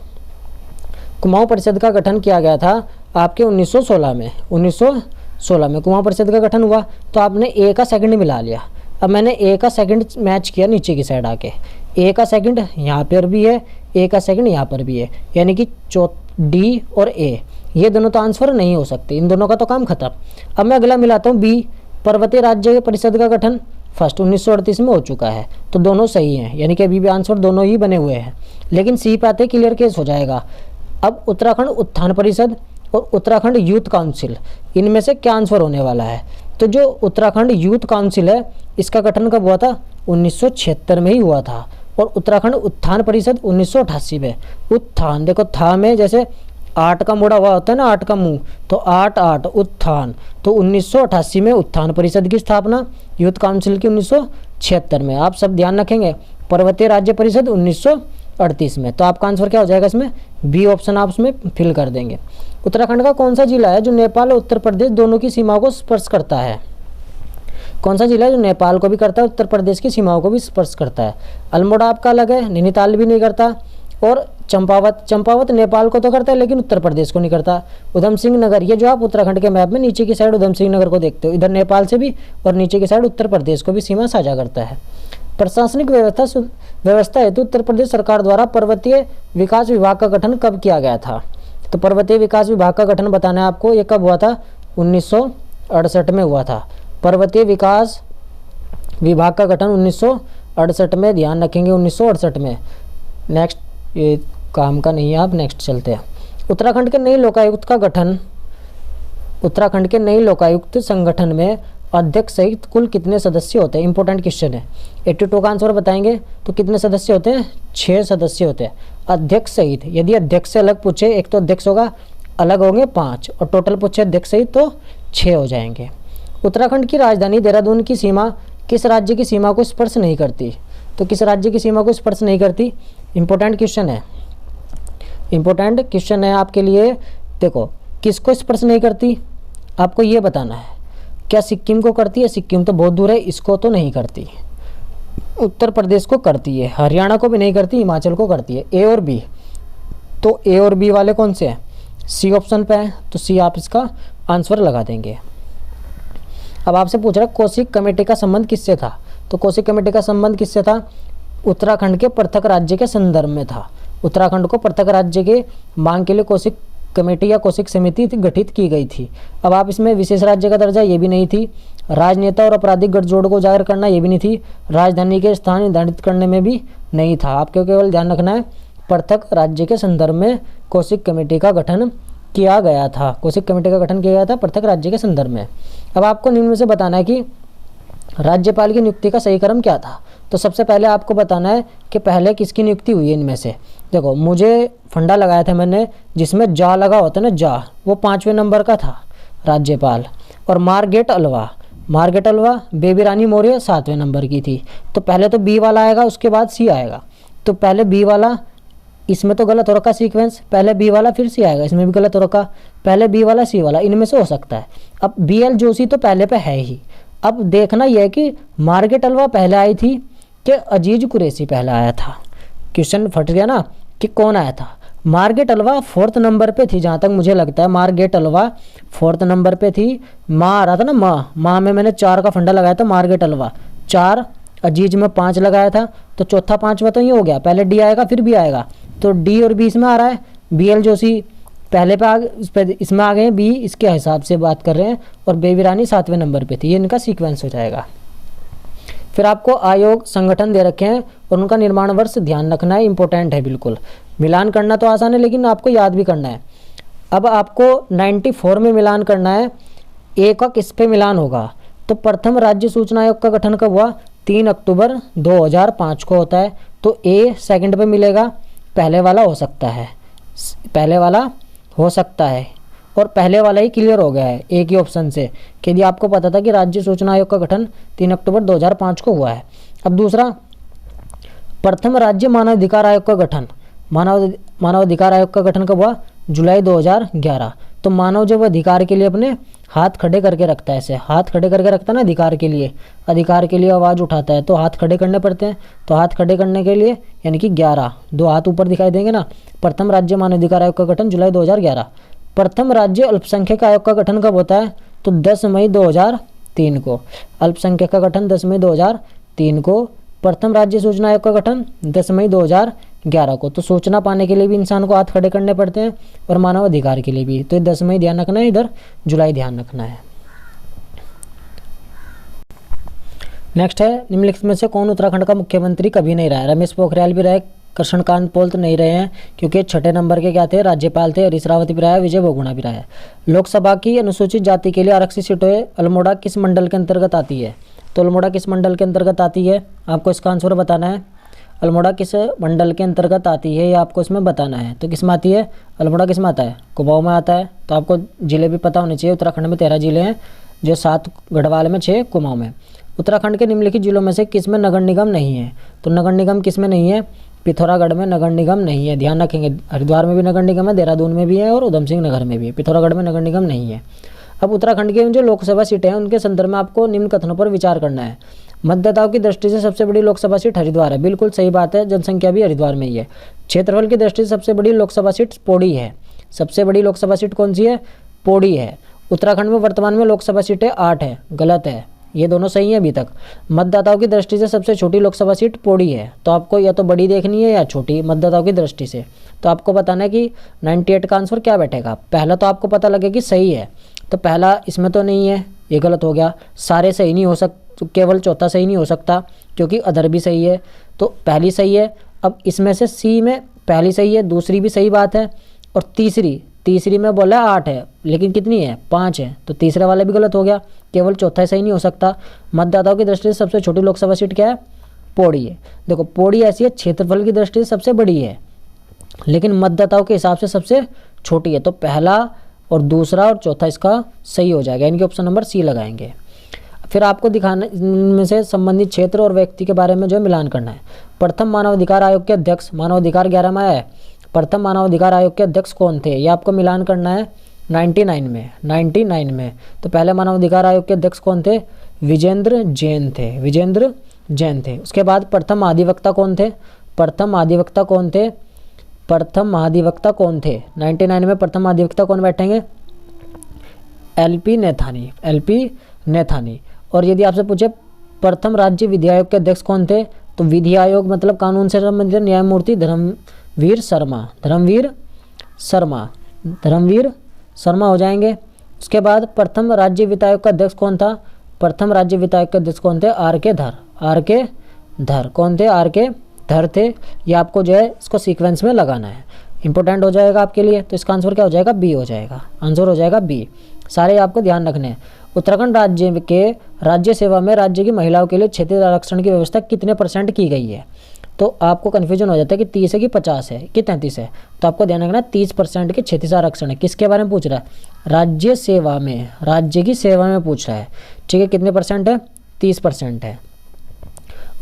कुमाऊं परिषद का गठन किया गया था आपके 1916 में, 1916 में कुमाऊं परिषद का गठन हुआ। तो आपने ए का सेकंड मिला लिया। अब मैंने ए का सेकंड मैच किया नीचे की साइड आके, ए का सेकंड यहाँ पर भी है, ए का सेकंड यहाँ पर भी है, यानी कि डी और ए, ये दोनों तो आंसर नहीं हो सकते, इन दोनों का तो काम खत्म। अब मैं अगला मिलाता हूँ बी, पर्वतीय राज्य परिषद का गठन फर्स्ट 1938 में हो चुका है, तो दोनों सही हैं, यानी कि अभी भी आंसर दोनों ही बने हुए हैं। लेकिन सी पे आते क्लियर केस हो जाएगा। अब उत्तराखंड उत्थान परिषद और उत्तराखंड यूथ काउंसिल, इनमें से क्या आंसर होने वाला है। तो जो उत्तराखंड यूथ काउंसिल है, इसका गठन कब हुआ था, 1976 में ही हुआ था। और उत्तराखंड उत्थान परिषद 1988 में। उत्थान देखो, था में जैसे 8 का मुड़ा हुआ होता है ना, 8 का मुंह, तो 8 8 उत्थान, तो 1988 में उत्थान परिषद की स्थापना, यूथ काउंसिल की 1976 में। आप सब ध्यान रखेंगे। पर्वतीय राज्य परिषद 1938 में। तो आपका आंसर क्या हो जाएगा इसमें, बी ऑप्शन आप उसमें फिल कर देंगे। उत्तराखंड का कौन सा जिला है जो नेपाल और उत्तर प्रदेश दोनों की सीमाओं को स्पर्श करता है। कौन सा जिला है जो नेपाल को भी करता है, उत्तर प्रदेश की सीमाओं को भी स्पर्श करता है। अल्मोड़ा आपका अलग है, नैनीताल भी नहीं करता। और चंपावत नेपाल को तो करता है लेकिन उत्तर प्रदेश को नहीं करता। उधम सिंह नगर, ये जो आप उत्तराखंड के मैप में नीचे की साइड उधम सिंह नगर को देखते हो, इधर नेपाल से भी और नीचे की साइड उत्तर प्रदेश को भी सीमा साझा करता है। प्रशासनिक व्यवस्था हेतु उत्तर प्रदेश सरकार द्वारा पर्वतीय विकास विभाग का गठन कब किया गया था। तो पर्वतीय विकास विभाग का गठन बताना है आपको, ये कब हुआ था, 1968 में हुआ था। पर्वतीय विकास विभाग का गठन 1968 में, ध्यान रखेंगे 1968 में। नेक्स्ट, ये काम का नहीं है, आप नेक्स्ट चलते हैं। उत्तराखंड के नए लोकायुक्त का गठन, उत्तराखंड के नए लोकायुक्त संगठन में अध्यक्ष सहित कुल कितने सदस्य होते हैं। इंपॉर्टेंट क्वेश्चन है। 82 का आंसर बताएंगे तो कितने सदस्य होते हैं, 6 सदस्य होते हैं अध्यक्ष सहित। यदि अध्यक्ष से अलग पूछे, एक तो अध्यक्ष होगा, अलग होंगे 5, और टोटल पूछे अध्यक्ष सहित तो 6 हो जाएंगे। उत्तराखंड की राजधानी देहरादून की सीमा किस राज्य की सीमा को स्पर्श नहीं करती। तो किस राज्य की सीमा को स्पर्श नहीं करती, इंपॉर्टेंट क्वेश्चन है, इंपॉर्टेंट क्वेश्चन है आपके लिए। देखो, किसको स्पर्श नहीं करती आपको ये बताना है। क्या सिक्किम को करती है, सिक्किम तो बहुत दूर है, इसको तो नहीं करती। उत्तर प्रदेश को करती है, हरियाणा को भी नहीं करती, हिमाचल को करती है। ए और बी, तो ए और बी वाले कौन से हैं, सी ऑप्शन पे है, तो सी आप इसका आंसर लगा देंगे। अब आपसे पूछ रहा है कोसिक कमेटी का संबंध किससे था। तो कोसिक कमेटी का संबंध किससे था, उत्तराखंड के पृथक राज्य के संदर्भ में था। उत्तराखंड को पृथक राज्य के मांग के लिए कोसिक कमेटी या कोसिक समिति गठित की गई थी। अब आप इसमें विशेष राज्य का दर्जा, ये भी नहीं थी। राजनेता और आपराधिक गठजोड़ को उजागर करना, ये भी नहीं थी। राजधानी के स्थान निर्धारित करने में भी नहीं था। आपको केवल ध्यान रखना है, पृथक राज्य के संदर्भ में कोसिक कमेटी का गठन किया गया था। कोसिक कमेटी का गठन किया गया था पृथक राज्य के संदर्भ में। अब आपको निम्न में से बताना है कि राज्यपाल की नियुक्ति का सही क्रम क्या था। तो सबसे पहले आपको बताना है कि पहले किसकी नियुक्ति हुई है इनमें से। देखो, मुझे फंडा लगाया था मैंने जिसमें जा लगा होता है ना, जा, वो 5वें नंबर का था राज्यपाल। और Margaret Alva Baby Rani Maurya 7वें number की थी। तो पहले तो बी वाला आएगा, उसके बाद सी आएगा। तो पहले बी वाला, इसमें तो गलत हो रखा सीक्वेंस, पहले बी वाला फिर सी आएगा, इसमें भी गलत हो रखा, पहले बी वाला सी वाला, इनमें से हो सकता है। अब BL जोशी तो पहले पे है ही। अब देखना यह है कि मार्गरेट अल्वा पहले आई थी कि अजीज कुरैशी पहले आया था। क्वेश्चन फट गया ना कि कौन आया था। मार्गरेट अल्वा 4th नंबर पे थी, जहाँ तक मुझे लगता है मार्गरेट अल्वा 4th नंबर पे थी। माँ आ रहा था ना, माँ में मैंने 4 का फंडा लगाया था, मार्गरेट अल्वा 4, अजीज में 5 लगाया था। तो चौथा 5वां तो ये हो गया, पहले डी आएगा फिर बी आएगा। तो डी और बी इसमें आ रहा है। BL जोशी पहले पे इसमें आ गए, बी इसके हिसाब से बात कर रहे हैं। और बेबी रानी 7वें नंबर पे थी, ये इनका सीक्वेंस हो जाएगा। फिर आपको आयोग संगठन दे रखे हैं और उनका निर्माण वर्ष ध्यान रखना है, इंपॉर्टेंट है बिल्कुल। मिलान करना तो आसान है लेकिन आपको याद भी करना है। अब आपको 94 में मिलान करना है ए का किस पे मिलान होगा? तो प्रथम राज्य सूचना आयोग का गठन कब हुआ? 3 अक्टूबर 2005 को होता है। तो ए सेकंड पे मिलेगा, पहले वाला हो सकता है, पहले वाला हो सकता है, और पहले वाला ही क्लियर हो गया है एक ही ऑप्शन से कि यदि आपको पता था कि राज्य सूचना आयोग का गठन 3 अक्टूबर 2005 को हुआ है। अब दूसरा, प्रथम राज्य मानवाधिकार आयोग का गठन, मानवाधिकार आयोग का गठन कब हुआ? जुलाई 2011। तो मानव जब अधिकार के लिए अपने हाथ खड़े करके रखता है, ऐसे हाथ खड़े करके रखता है ना, अधिकार के लिए आवाज़ उठाता है, तो हाथ खड़े करने पड़ते हैं। तो हाथ खड़े करने के लिए यानी कि 11, 2 हाथ ऊपर दिखाई देंगे ना। प्रथम राज्य मानवाधिकार आयोग का गठन जुलाई 2011। प्रथम राज्य अल्पसंख्यक आयोग का गठन कब होता है? तो 10 मई 2003 को। अल्पसंख्यक का गठन 10 मई 2003 को। प्रथम राज्य सूचना आयोग का गठन 10 मई 2011 को। तो सूचना पाने के लिए भी इंसान को हाथ खड़े करने पड़ते हैं और मानव अधिकार के लिए भी। तो 10 मई ध्यान रखना है, इधर जुलाई ध्यान रखना है। नेक्स्ट है, निम्नलिखित में से कौन उत्तराखंड का मुख्यमंत्री कभी नहीं रहा है? रमेश पोखरियाल भी रहे, कृष्णकांत पोल तो नहीं रहे हैं क्योंकि 6ठे नंबर के क्या थे? राज्यपाल थे। हरीश रावत भी रहा है, विजय बहुगुणा भी रहा है। लोकसभा की अनुसूचित जाति के लिए आरक्षित सीटें अल्मोड़ा किस मंडल के अंतर्गत आती है? तो अल्मोड़ा किस मंडल के अंतर्गत आती है? आपको इसका आंसर बताना है। अल्मोड़ा किस मंडल के अंतर्गत आती है ये आपको इसमें बताना है। तो किस में आती है? अल्मोड़ा किस में आता है? कुमाऊं में आता है। तो आपको जिले भी पता होने चाहिए। उत्तराखंड में 13 जिले हैं, जो 7 गढ़वाल में, 6 कुमाऊं में। उत्तराखंड के निम्नलिखित जिलों में से किस में नगर निगम नहीं है? तो नगर निगम किस में नहीं है? पिथौरागढ़ में नगर निगम नहीं है, ध्यान रखेंगे। हरिद्वार में भी नगर निगम है, देहरादून में भी है और उधम सिंह नगर में भी है। पिथौरागढ़ में नगर निगम नहीं है। अब उत्तराखंड के जो लोकसभा सीटें हैं उनके संदर्भ में आपको निम्न कथनों पर विचार करना है। मतदाताओं की दृष्टि से सबसे बड़ी लोकसभा सीट हरिद्वार है, बिल्कुल सही बात है, जनसंख्या भी हरिद्वार में ही है। क्षेत्रफल की दृष्टि से सबसे बड़ी लोकसभा सीट पौड़ी है। सबसे बड़ी लोकसभा सीट कौन सी है? पौड़ी है। उत्तराखंड में वर्तमान में लोकसभा सीटें 8 है, गलत है, ये दोनों सही है अभी तक। मतदाताओं की दृष्टि से सबसे छोटी लोकसभा सीट पौड़ी है। तो आपको या तो बड़ी देखनी है या छोटी मतदाताओं की दृष्टि से। तो आपको बताना है कि 98 का आंसर क्या बैठेगा। पहला तो आपको पता लगे कि सही है, तो पहला इसमें तो नहीं है, ये गलत हो गया। सारे सही नहीं हो सकते, केवल चौथा सही नहीं हो सकता क्योंकि अदर भी सही है। तो पहली सही है। अब इसमें से सी में पहली सही है, दूसरी भी सही बात है, और तीसरी में बोला 8 है, लेकिन कितनी है? 5 है। तो तीसरा वाला भी गलत हो गया, केवल चौथा सही नहीं हो सकता। मतदाताओं की दृष्टि से सबसे छोटी लोकसभा सीट क्या है? पौड़ी है। देखो पौड़ी ऐसी है, क्षेत्रफल की दृष्टि से सबसे बड़ी है लेकिन मतदाताओं के हिसाब से सबसे छोटी है। तो पहला और दूसरा और चौथा इसका सही हो जाएगा, यानी कि ऑप्शन नंबर सी लगाएंगे। फिर आपको दिखाना में से संबंधित क्षेत्र और व्यक्ति के बारे में जो है मिलान करना है। प्रथम मानवाधिकार आयोग के अध्यक्ष, मानवाधिकार 11 में आया है, प्रथम मानवाधिकार आयोग के अध्यक्ष कौन थे? ये आपको मिलान करना है 99 में। तो पहले मानवाधिकार आयोग के अध्यक्ष कौन थे? विजेंद्र जैन थे। उसके बाद प्रथम महाधिवक्ता कौन थे? 99 में प्रथम महाधिवक्ता कौन बैठेंगे? एलपी नैथानी। और यदि आपसे पूछे प्रथम राज्य विधि आयोग के अध्यक्ष कौन थे? तो विधि आयोग मतलब कानून से संबंधित न्यायमूर्ति धर्मवीर शर्मा हो जाएंगे। उसके बाद प्रथम राज्य वित्त आयोग का अध्यक्ष कौन था? प्रथम राज्य वित्त आयोग के अध्यक्ष कौन थे? आर के धर कौन थे? आर के धर थे। ये आपको जो है इसको सीक्वेंस में लगाना है, इंपॉर्टेंट हो जाएगा आपके लिए। तो इसका आंसर क्या हो जाएगा? बी हो जाएगा, आंसर हो जाएगा बी। सारे आपको ध्यान रखने हैं। उत्तराखंड राज्य के राज्य सेवा में राज्य की महिलाओं के लिए क्षेत्रीय आरक्षण की व्यवस्था कितने % की गई है? तो आपको कन्फ्यूजन हो जाता है कि 30 है कि 50 है कि 33 है। तो आपको ध्यान रखना 30% के क्षेत्रीय आरक्षण है। किसके बारे में पूछ रहा है? राज्य सेवा में, राज्य की सेवा में पूछ रहा है। ठीक है, कितने % है? 30% है।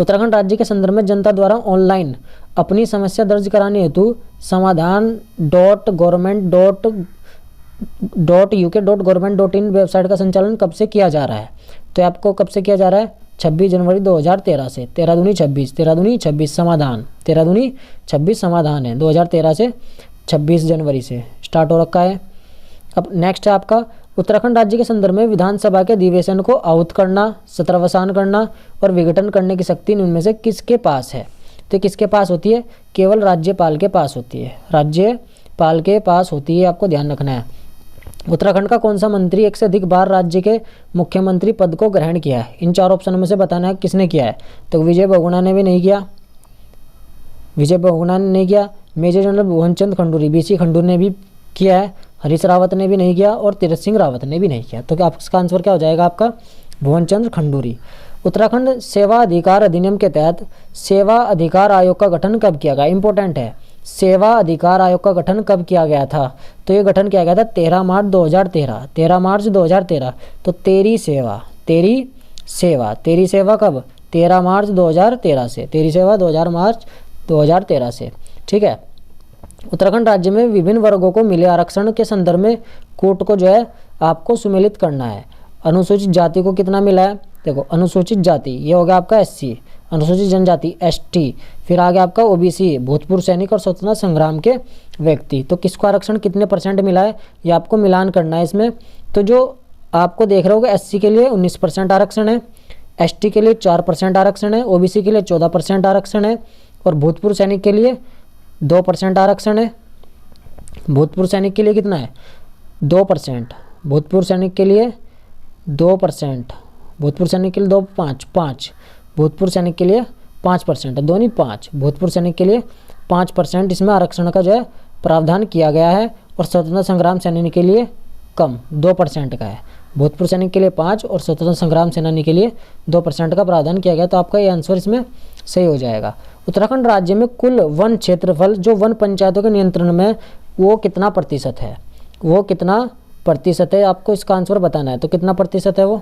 उत्तराखंड राज्य के संदर्भ में जनता द्वारा ऑनलाइन अपनी समस्या दर्ज कराने हेतु समाधान.gov.uk.government.in वेबसाइट का संचालन कब से किया जा रहा है? तो आपको कब से किया जा रहा है? 26 जनवरी 2013 से। 13 दूनी 26 समाधान, 13 दूनी 26 समाधान है 2013 से 26 जनवरी से स्टार्ट हो रखा है। अब नेक्स्ट है आपका उत्तराखंड राज्य के संदर्भ में विधानसभा के अधिवेशन को आहूत करना, सत्रावसान करना और विघटन करने की शक्ति इनमें से किसके पास है? तो किसके पास होती है? केवल राज्यपाल के पास होती है, राज्यपाल के पास होती है, आपको ध्यान रखना है। उत्तराखंड का कौन सा मंत्री एक से अधिक बार राज्य के मुख्यमंत्री पद को ग्रहण किया है? इन 4 ऑप्शनों में से बताना है किसने किया है। तो विजय बहुगुणा ने भी नहीं किया, मेजर जनरल भुवन चंद खंडूरी BC खंडूरी ने भी किया है, हरीश रावत ने भी नहीं किया और तीरथ सिंह रावत ने भी नहीं किया। तो क्या इसका आंसर क्या हो जाएगा आपका? भुवन चंद्र खंडूरी। उत्तराखंड सेवा अधिकार अधिनियम के तहत सेवा अधिकार आयोग का गठन कब किया गया? इंपॉर्टेंट है, सेवा अधिकार आयोग का गठन कब किया गया था? तो ये गठन किया गया था 13 मार्च 2013, 13 मार्च 2013। तो तेरी सेवा कब? 13 मार्च 2013 से, तेरी सेवा 2013 से। ठीक है। उत्तराखंड राज्य में विभिन्न वर्गों को मिले आरक्षण के संदर्भ में कोर्ट को जो है आपको सुमेलित करना है। अनुसूचित जाति को कितना मिला है? देखो, अनुसूचित जाति ये हो गया आपका SC, अनुसूचित जनजाति ST, फिर आगे आपका OBC भूतपूर्व सैनिक और स्वतंत्रता संग्राम के व्यक्ति। तो किसको आरक्षण कितने % मिला है ये आपको मिलान करना है इसमें। तो जो आपको देख रहे होगे SC के लिए 19% आरक्षण है, ST के लिए 4% आरक्षण है, OBC के लिए 14% आरक्षण है और भूतपूर्व सैनिक के लिए 2% आरक्षण है। भूतपूर्व सैनिक के लिए कितना है? 2%। भूतपूर्व सैनिक के लिए 2%, भूतपूर्व सैनिक के लिए 5 भूतपूर्व सैनिक के लिए 5% है, 2 नहीं 5। भूतपूर्व सैनिक के लिए 5% इसमें आरक्षण का जो है प्रावधान किया गया है और स्वतंत्रता संग्राम सेनानी के लिए कम 2% का है। भूतपूर्व सैनिक के लिए 5 और स्वतंत्रता संग्राम सेनानी के लिए 2% का प्रावधान किया गया। तो आपका ये आंसर इसमें सही हो जाएगा। उत्तराखंड राज्य में कुल वन क्षेत्रफल जो वन पंचायतों के नियंत्रण में वो कितना प्रतिशत है? वो कितना प्रतिशत है आपको इसका आंसर बताना है। तो कितना प्रतिशत है वो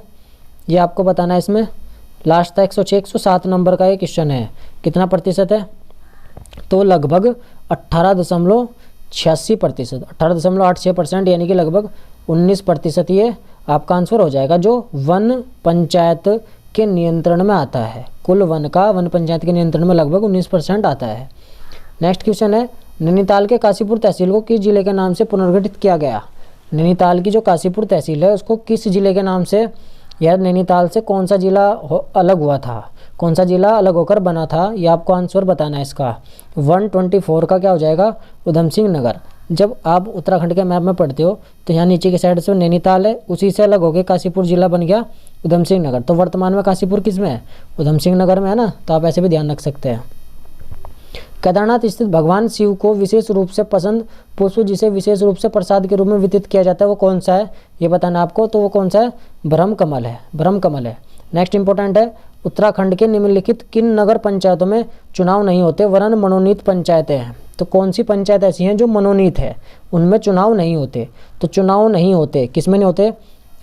ये आपको बताना है इसमें। लास्ट था 106, 107 नंबर का ये क्वेश्चन है। कितना प्रतिशत है? तो लगभग 18.86%, 18.86%, यानी कि लगभग 19% ये आपका आंसर हो जाएगा जो वन पंचायत के नियंत्रण में आता है। कुल वन का वन पंचायत के नियंत्रण में लगभग 19% आता है। नेक्स्ट क्वेश्चन है, नैनीताल के काशीपुर तहसील को किस जिले के नाम से पुनर्गठित किया गया? नैनीताल की जो काशीपुर तहसील है उसको किस जिले के नाम से, या नैनीताल से कौन सा जिला अलग हुआ था, कौन सा जिला अलग होकर बना था, ये आपको आंसर बताना है इसका। 124 का क्या हो जाएगा? उधम सिंह नगर। जब आप उत्तराखंड के मैप में पढ़ते हो तो यहाँ नीचे की साइड से नैनीताल है, उसी से अलग होकर काशीपुर जिला बन गया उधम सिंह नगर। तो वर्तमान में काशीपुर किस में है? उधम सिंह नगर में है ना। तो आप ऐसे भी ध्यान रख सकते हैं। केदारनाथ स्थित भगवान शिव को विशेष रूप से पसंद पुष्प जिसे विशेष रूप से प्रसाद के रूप में वितरित किया जाता है वो कौन सा है ये बताना आपको। तो वो कौन सा है? ब्रह्म कमल है, ब्रह्म कमल है। नेक्स्ट इंपॉर्टेंट है, उत्तराखंड के निम्नलिखित किन नगर पंचायतों में चुनाव नहीं होते वरन मनोनीत पंचायतें हैं? तो कौन सी पंचायत ऐसी हैं जो मनोनीत है, उनमें चुनाव नहीं होते? तो चुनाव नहीं होते किस में नहीं होते?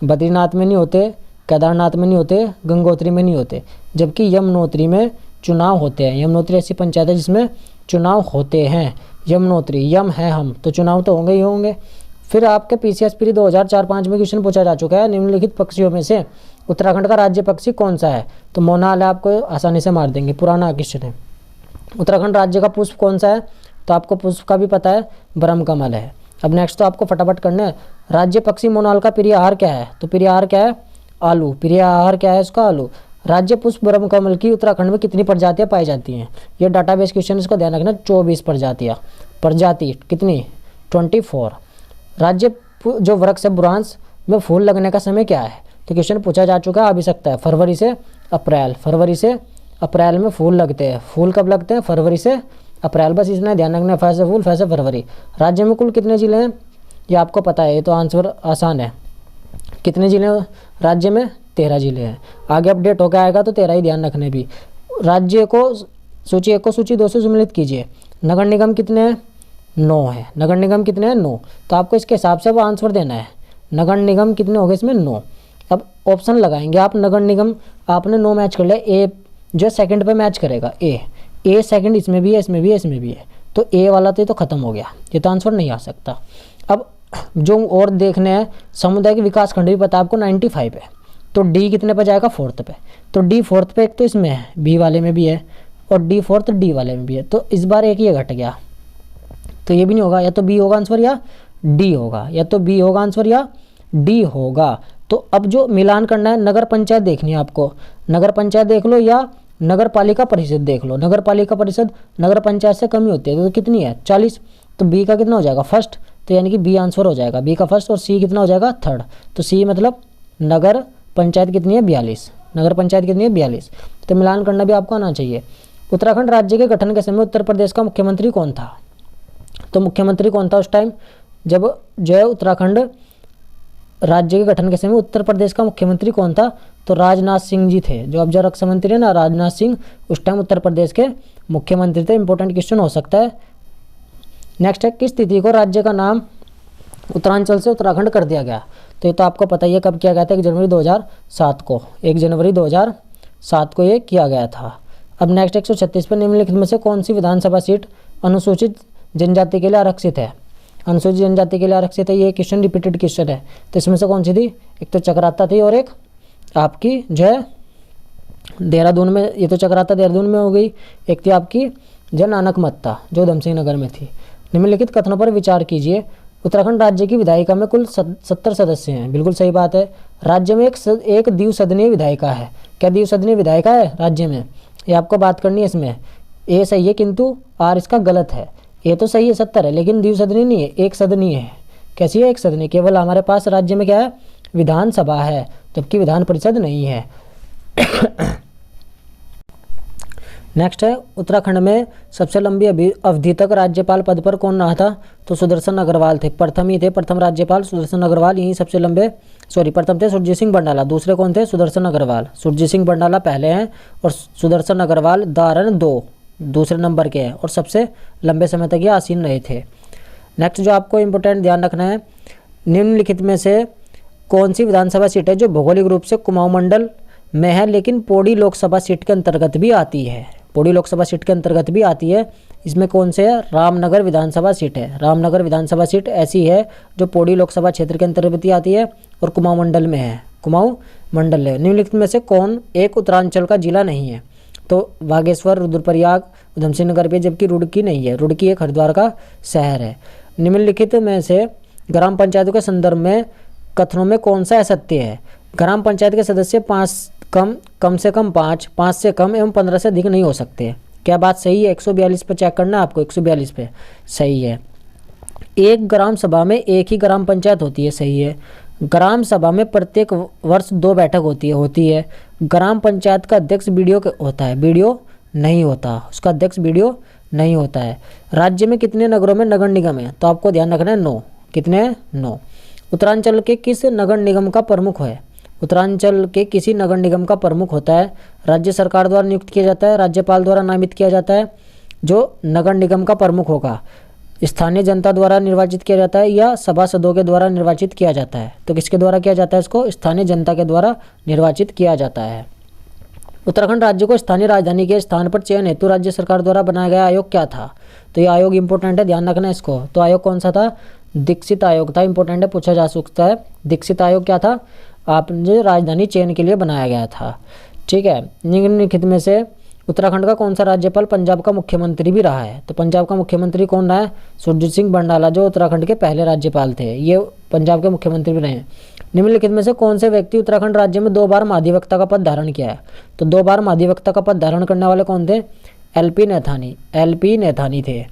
बद्रीनाथ में नहीं होते, केदारनाथ में नहीं होते, गंगोत्री में नहीं होते, जबकि यमुनोत्री में चुनाव होते हैं। यमुनोत्री ऐसी पंचायत है जिसमें चुनाव होते हैं। यमुनोत्री, यम है हम, तो चुनाव तो होंगे ही होंगे। फिर आपके PCS प्री 2004-05 में क्वेश्चन पूछा जा चुका है, निम्नलिखित पक्षियों में से उत्तराखंड का राज्य पक्षी कौन सा है? तो मोनाल है, आपको आसानी से मार देंगे, पुराना क्वेश्चन है। उत्तराखंड राज्य का पुष्प कौन सा है? तो आपको पुष्प का भी पता है, ब्रह्म कमल है। अब नेक्स्ट तो आपको फटाफट करना है, राज्य पक्षी मोनाल का प्रिय आहार क्या है? तो प्रिय आहार क्या है? आलू। प्रिय आहार क्या है उसका? आलू। राज्य पुष्प ब्रह्म कमल की उत्तराखंड में कितनी प्रजातियां पाई जाती हैं? ये डाटाबेस क्वेश्चन, इसको ध्यान रखना। 24 प्रजातियां। प्रजाति कितनी? 24। राज्य जो वृक्ष है बुरांश में फूल लगने का समय क्या है? तो क्वेश्चन पूछा जा चुका है, आ भी सकता है। फरवरी से अप्रैल, फरवरी से अप्रैल में फूल लगते हैं। फूल कब लगते हैं? फरवरी से अप्रैल। बस इतना ध्यान रखना, फैसे फूल फैसे फरवरी। राज्य में कुल कितने जिले हैं ये आपको पता है, ये तो आंसर आसान है। कितने जिले राज्य में? 13 जिले हैं। आगे अपडेट होकर आएगा तो 13 ही ध्यान रखने भी। राज्य को सूची 1 को सूची 2 से सम्मिलित कीजिए। नगर निगम कितने हैं? 9 है। नगर निगम कितने हैं? 9। तो आपको इसके हिसाब से अब आंसर देना है। नगर निगम कितने हो गए इसमें? 9। अब ऑप्शन लगाएंगे आप। नगर निगम आपने 9 मैच कर लिया, ए जो सेकंड पे मैच करेगा, ए सेकंड इसमें भी है, इसमें भी है, इसमें भी है। तो ए वाला तो खत्म हो गया, ये तो आंसर नहीं आ सकता। अब जो और देखने हैं, सामुदायिक विकास खंड भी पता आपको 95 है। तो डी कितने पे जाएगा? 4th पे। तो डी 4th पे एक तो इसमें है, बी वाले में भी है, और डी 4th डी वाले में भी है। तो इस बार एक ये घट गया, तो ये भी नहीं होगा। या तो बी होगा आंसर या डी होगा, या तो बी होगा आंसर या डी होगा। तो अब जो मिलान करना है, नगर पंचायत देखनी है आपको। नगर पंचायत देख लो या नगर पालिका परिषद देख लो। नगर पालिका परिषद नगर पंचायत से कम ही होती है, तो कितनी है? 40। तो बी का कितना हो जाएगा? फर्स्ट। तो यानी कि बी आंसर हो जाएगा, बी का फर्स्ट। और सी कितना हो जाएगा? 3rd। तो सी मतलब नगर पंचायत कितनी है? 42। नगर पंचायत कितनी है? 42। तो मिलान करना भी आपको आना चाहिए। उत्तराखंड राज्य के गठन के समय उत्तर प्रदेश का मुख्यमंत्री कौन था? तो मुख्यमंत्री कौन था उस टाइम? जब जो है उत्तराखंड राज्य के गठन के समय उत्तर प्रदेश का मुख्यमंत्री कौन था? तो राजनाथ सिंह जी थे। जो अब जो रक्षा मंत्री है ना राजनाथ सिंह, उस टाइम उत्तर प्रदेश के मुख्यमंत्री थे। इंपॉर्टेंट क्वेश्चन हो सकता है। नेक्स्ट है, किस तिथि को राज्य का नाम उत्तरांचल से उत्तराखंड कर दिया गया? तो ये तो आपको पता ही है कब किया गया था, 1 जनवरी 2007 को। 1 जनवरी 2007 को ये किया गया था। अब नेक्स्ट 136 पर निम्नलिखित में से कौन सी विधानसभा सीट अनुसूचित जनजाति के लिए आरक्षित है? अनुसूचित जनजाति के लिए आरक्षित है, ये क्वेश्चन रिपीटेड क्वेश्चन है। तो इसमें से कौन सी थी? एक तो चक्राता थी और एक आपकी जो है देहरादून में, ये तो चक्राता देहरादून में हो गई। एक थी आपकी जो नानक मत्ता जो उधम सिंह नगर में थी। निम्नलिखित कथनों पर विचार कीजिए। उत्तराखंड राज्य की विधायिका में कुल 70 सदस्य हैं। बिल्कुल सही बात है। राज्य में एक द्विसदनीय विधायिका है। क्या द्विसदनीय विधायिका है राज्य में? ये आपको बात करनी है इसमें। ए सही है किंतु आर इसका गलत है। ये तो सही है 70 है, लेकिन द्विसदनीय नहीं है, एक सदनीय है। कैसी है? एक सदनीय। केवल हमारे पास राज्य में क्या है? विधानसभा है, जबकि विधान परिषद नहीं है। नेक्स्ट है, उत्तराखंड में सबसे लंबी अवधि तक राज्यपाल पद पर कौन रहा था? तो सुदर्शन अग्रवाल थे। प्रथम ही थे, प्रथम राज्यपाल सुदर्शन अग्रवाल, यही सबसे लंबे प्रथम थे सुरजीत सिंह बंडाला। दूसरे कौन थे? सुदर्शन अग्रवाल। सुरजीत सिंह बंडाला पहले हैं और सुदर्शन अग्रवाल दारण 2 दूसरे नंबर के हैं और सबसे लंबे समय तक ये आसीन रहे थे। नेक्स्ट जो आपको इंपॉर्टेंट ध्यान रखना है, निम्नलिखित में से कौन सी विधानसभा सीट है जो भौगोलिक रूप से कुमाऊं मंडल में है लेकिन पौड़ी लोकसभा सीट के अंतर्गत भी आती है? पौड़ी लोकसभा सीट के अंतर्गत भी आती है। इसमें कौन से है? रामनगर विधानसभा सीट है। रामनगर विधानसभा सीट ऐसी है जो पौड़ी लोकसभा क्षेत्र के अंतर्गत ही आती है और कुमाऊं मंडल में है। कुमाऊं मंडल है। निम्नलिखित में से कौन एक उत्तरांचल का जिला नहीं है? तो बागेश्वर, रुद्रप्रयाग, उधम सिंह नगर पे, जबकि रुड़की नहीं है। रुड़की एक हरिद्वार का शहर है। निम्नलिखित में से ग्राम पंचायतों के संदर्भ में कथनों में कौन सा असत्य है? ग्राम पंचायत के सदस्य कम से कम 5 से कम एवं 15 से अधिक नहीं हो सकते। क्या बात सही है? 142 पे चेक करना है आपको। 142 पे सही है। एक ग्राम सभा में एक ही ग्राम पंचायत होती है। सही है। ग्राम सभा में प्रत्येक वर्ष 2 बैठक होती है। ग्राम पंचायत का अध्यक्ष बीडीओ होता है। बीडीओ नहीं होता, उसका अध्यक्ष बीडीओ नहीं होता है। राज्य में कितने नगरों में नगर निगम है? तो आपको ध्यान रखना है 9। कितने हैं? 9। उत्तरांचल के किस नगर निगम का प्रमुख है? उत्तरांचल के किसी नगर निगम का प्रमुख होता है, राज्य सरकार द्वारा नियुक्त किया जाता है, राज्यपाल द्वारा नामित किया जाता है। जो नगर निगम का प्रमुख होगा स्थानीय जनता द्वारा निर्वाचित किया जाता है या सभासदों के द्वारा निर्वाचित किया जाता है? तो किसके द्वारा किया जाता है? इसको स्थानीय जनता के द्वारा निर्वाचित किया जाता है। उत्तराखंड राज्य को स्थानीय राजधानी के स्थान पर चयन हेतु राज्य सरकार द्वारा बनाया गया आयोग क्या था? तो ये आयोग इंपॉर्टेंट है, ध्यान रखना इसको। तो आयोग कौन सा था? दीक्षित आयोग था। इंपॉर्टेंट है, पूछा जा सकता है। दीक्षित आयोग क्या था? आपने राजधानी चयन के लिए बनाया गया था। ठीक है। निम्नलिखित में से उत्तराखंड का कौन सा राज्यपाल पंजाब का मुख्यमंत्री भी रहा है? तो पंजाब का मुख्यमंत्री कौन रहा है? सुरजीत सिंह बंडाला, जो उत्तराखंड के पहले राज्यपाल थे, ये पंजाब के मुख्यमंत्री भी रहे हैं। निम्नलिखित में से कौन से व्यक्ति उत्तराखंड राज्य में 2 बार महाधिवक्ता का पद धारण किया है? तो 2 बार महाधिवक्ता का पद धारण करने वाले कौन थे? एलपी नैथानी थे।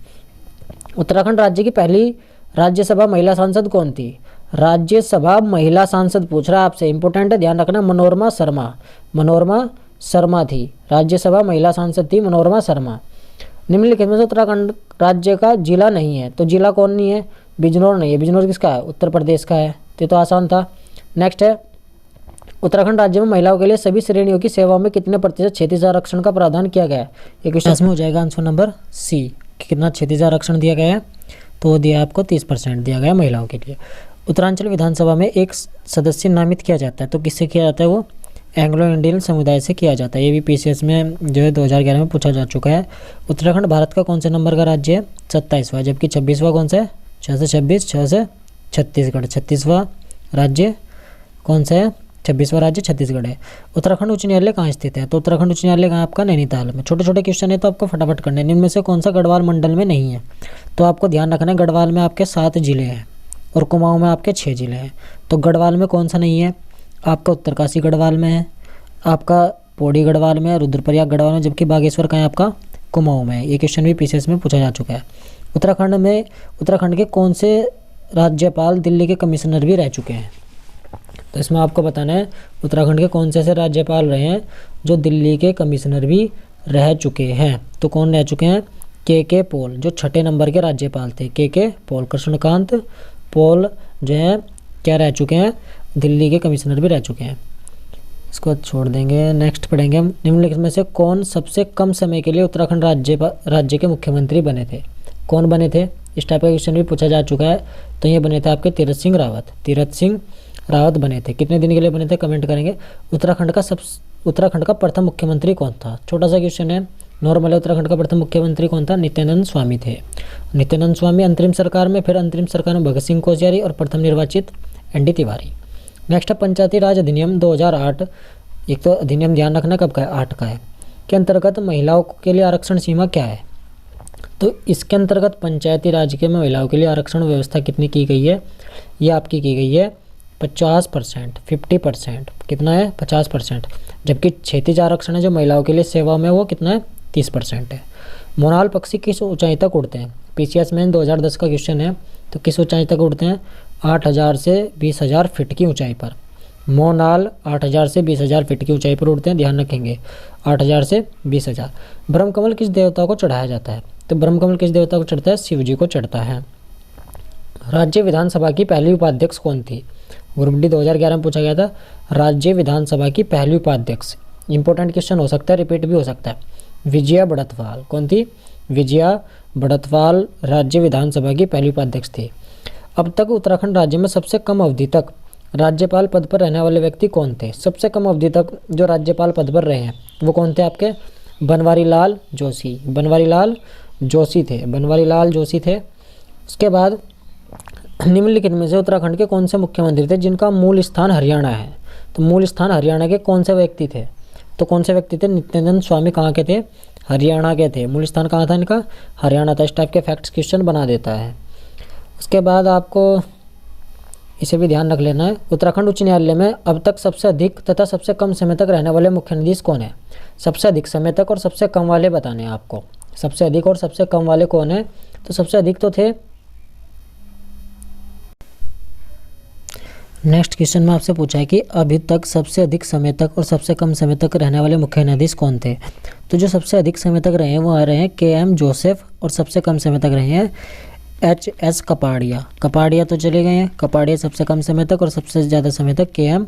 उत्तराखंड राज्य की पहली राज्यसभा महिला सांसद कौन थी? राज्यसभा महिला सांसद पूछ रहा है आपसे, इंपॉर्टेंट है, ध्यान रखना। मनोरमा शर्मा थी। राज्यसभा महिला सांसद थी मनोरमा शर्मा। निम्नलिखित में से उत्तराखंड राज्य का जिला नहीं है, तो जिला कौन नहीं है? बिजनौर नहीं है। बिजनौर किसका है? उत्तर प्रदेश का है। तो आसान था। नेक्स्ट है, उत्तराखंड राज्य में महिलाओं के लिए सभी श्रेणियों की सेवाओं में कितने प्रतिशत क्षेत्रीय आरक्षण का प्रावधान किया गया है? ये क्वेश्चन में हो जाएगा आंसर नंबर सी। कितना क्षेत्रीय आरक्षण दिया गया है? तो दिया आपको 30% दिया गया महिलाओं के लिए। उत्तरांचल विधानसभा में एक सदस्य नामित किया जाता है, तो किससे किया जाता है? वो एंग्लो इंडियन समुदाय से किया जाता है। ये भी पीसीएस में जो है 2011 में पूछा जा चुका है। उत्तराखंड भारत का कौन से नंबर का राज्य है? 27वां, जबकि 26वां कौन सा है? 6 से 26, 6 से छत्तीसगढ़। 36वां राज्य कौन सा है? 26वां राज्य छत्तीसगढ़ है। उत्तराखंड उच्च न्यायालय कहाँ स्थित है? तो उत्तराखंड उच्च न्यायालय कहाँ? आपका नैनीताल में। छोटे छोटे क्वेश्चन है तो आपको फटाफट करना है। इनमें से कौन सा गढ़वाल मंडल में नहीं है? तो आपको ध्यान रखना है, गढ़वाल में आपके 7 जिले हैं और कुमाऊं में आपके 6 जिले हैं। तो गढ़वाल में कौन सा नहीं है? आपका उत्तरकाशी गढ़वाल में है, आपका पौड़ी गढ़वाल में है, रुद्रप्रयाग गढ़वाल में, जबकि बागेश्वर कहाँ है? आपका कुमाऊं में है। ये क्वेश्चन भी पीसीएस में पूछा जा चुका है। उत्तराखंड के कौन से राज्यपाल दिल्ली के कमिश्नर भी रह चुके हैं? तो इसमें आपको बताना है उत्तराखंड के कौन से ऐसे राज्यपाल रहे हैं जो दिल्ली के कमिश्नर भी रह चुके हैं। तो कौन रह चुके हैं? के पॉल, जो 6ठे नंबर के राज्यपाल थे। के पॉल, कृष्णकांत पॉल जो है क्या रह चुके हैं, दिल्ली के कमिश्नर भी रह चुके हैं। इसको छोड़ देंगे। नेक्स्ट पढ़ेंगे हम, निम्नलिखित में से कौन सबसे कम समय के लिए उत्तराखंड राज्य के मुख्यमंत्री बने थे? कौन बने थे? इस टाइप का क्वेश्चन भी पूछा जा चुका है। तो ये बने थे आपके तीरथ सिंह रावत। तीरथ सिंह रावत बने थे। कितने दिन के लिए बने थे कमेंट करेंगे। उत्तराखंड का प्रथम मुख्यमंत्री कौन था? छोटा सा क्वेश्चन है, नॉर्मल है। उत्तराखंड का प्रथम मुख्यमंत्री कौन था? नित्यानंद स्वामी थे। नित्यानंद स्वामी अंतरिम सरकार में, फिर अंतरिम सरकार में भगत सिंह कोश्यारी और प्रथम निर्वाचित एन डी तिवारी। नेक्स्ट है पंचायती राज अधिनियम 2008। एक तो अधिनियम ध्यान रखना कब का है, 8 का है। के अंतर्गत महिलाओं के लिए आरक्षण सीमा क्या है? तो इसके अंतर्गत पंचायती राज के महिलाओं के लिए आरक्षण व्यवस्था कितनी की गई है? ये आपकी की गई है 50%, 50%। कितना है? 50%। जबकि क्षैतिज आरक्षण है जो महिलाओं के लिए सेवा में, वो कितना है? 30% है। मोनाल पक्षी किस ऊंचाई तक उड़ते हैं? पीसीएस में 2010 का क्वेश्चन है। तो किस ऊंचाई तक उड़ते हैं? 8000 से 20000 फीट की ऊंचाई पर। मोनाल 8000 से 20000 फीट की ऊंचाई पर उड़ते हैं, ध्यान रखेंगे। 8000 से 20000। ब्रह्मकमल किस देवता को चढ़ाया जाता है? तो ब्रह्मकमल किस देवता को चढ़ता है? शिव जी को चढ़ता है। राज्य विधानसभा की पहली उपाध्यक्ष कौन थी? ग्रुप डी 2011 में पूछा गया था। राज्य विधानसभा की पहली उपाध्यक्ष, इंपॉर्टेंट क्वेश्चन हो सकता है, रिपीट भी हो सकता है। विजया बड़तवाल। कौन थी? विजया बड़तवाल राज्य विधानसभा की पहली उपाध्यक्ष थी। अब तक उत्तराखंड राज्य में सबसे कम अवधि तक राज्यपाल पद पर रहने वाले व्यक्ति कौन थे? सबसे कम अवधि तक जो राज्यपाल पद पर रहे हैं वो कौन थे आपके? बनवारी लाल जोशी। बनवारी लाल जोशी थे। बनवारी लाल जोशी थे। उसके बाद निम्नलिखित में से उत्तराखंड के कौन से मुख्यमंत्री थे जिनका मूल स्थान हरियाणा है? तो मूल स्थान हरियाणा के कौन से व्यक्ति थे? तो कौन से व्यक्ति थे? नित्यानंद स्वामी कहाँ के थे? हरियाणा के थे। मूल स्थान कहाँ था इनका? हरियाणा था। इस टाइप के फैक्ट्स क्वेश्चन बना देता है। उसके बाद आपको इसे भी ध्यान रख लेना है। उत्तराखंड उच्च न्यायालय में अब तक सबसे अधिक तथा सबसे कम समय तक रहने वाले मुख्य न्यायाधीश कौन है? सबसे अधिक समय तक और सबसे कम वाले बताने हैं आपको। सबसे अधिक और सबसे कम वाले कौन है? तो सबसे अधिक तो थे, नेक्स्ट क्वेश्चन में आपसे पूछा है कि अभी तक सबसे अधिक समय तक और सबसे कम समय तक रहने वाले मुख्य न्यायाधीश कौन थे? तो जो सबसे अधिक समय तक रहे हैं वो आ रहे हैं KM जोसेफ, और सबसे कम समय तक रहे हैं HS कपाड़िया। कपाड़िया तो चले गए हैं। कपाड़िया सबसे कम समय तक और सबसे ज़्यादा समय तक KM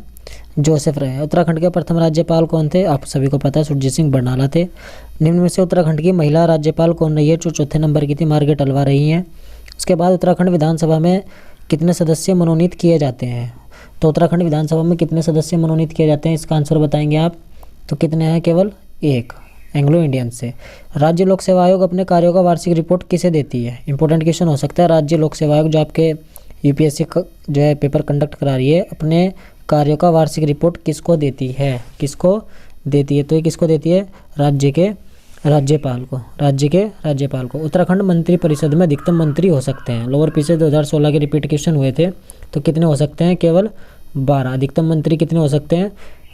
जोसेफ रहे हैं। उत्तराखंड के प्रथम राज्यपाल कौन थे? आप सभी को पता है, सुरजीत सिंह बरनाला थे। निम्न में से उत्तराखंड की महिला राज्यपाल कौन रही है? जो चौथे नंबर की थी, मार्गरेट अल्वा रही हैं। उसके बाद उत्तराखंड विधानसभा में कितने सदस्य मनोनीत किए जाते हैं? तो उत्तराखंड विधानसभा में कितने सदस्य मनोनीत किए जाते हैं, इसका आंसर बताएंगे आप। तो कितने हैं? केवल 1, एंग्लो इंडियन से। राज्य लोक सेवा आयोग अपने कार्यों का वार्षिक रिपोर्ट किसे देती है? इंपॉर्टेंट क्वेश्चन हो सकता है। राज्य लोक सेवा आयोग जो आपके UPSC जो है पेपर कंडक्ट करा रही है, अपने कार्यों का वार्षिक रिपोर्ट किसको देती है? किसको देती है? तो ये किसको देती है? राज्य के राज्यपाल को। राज्य के राज्यपाल को। उत्तराखंड मंत्री परिषद में अधिकतम मंत्री हो सकते हैं। लोअर पीछे 2016 के रिपीट क्वेश्चन हुए थे। तो कितने हो सकते हैं? केवल 12। अधिकतम मंत्री कितने हो सकते हैं?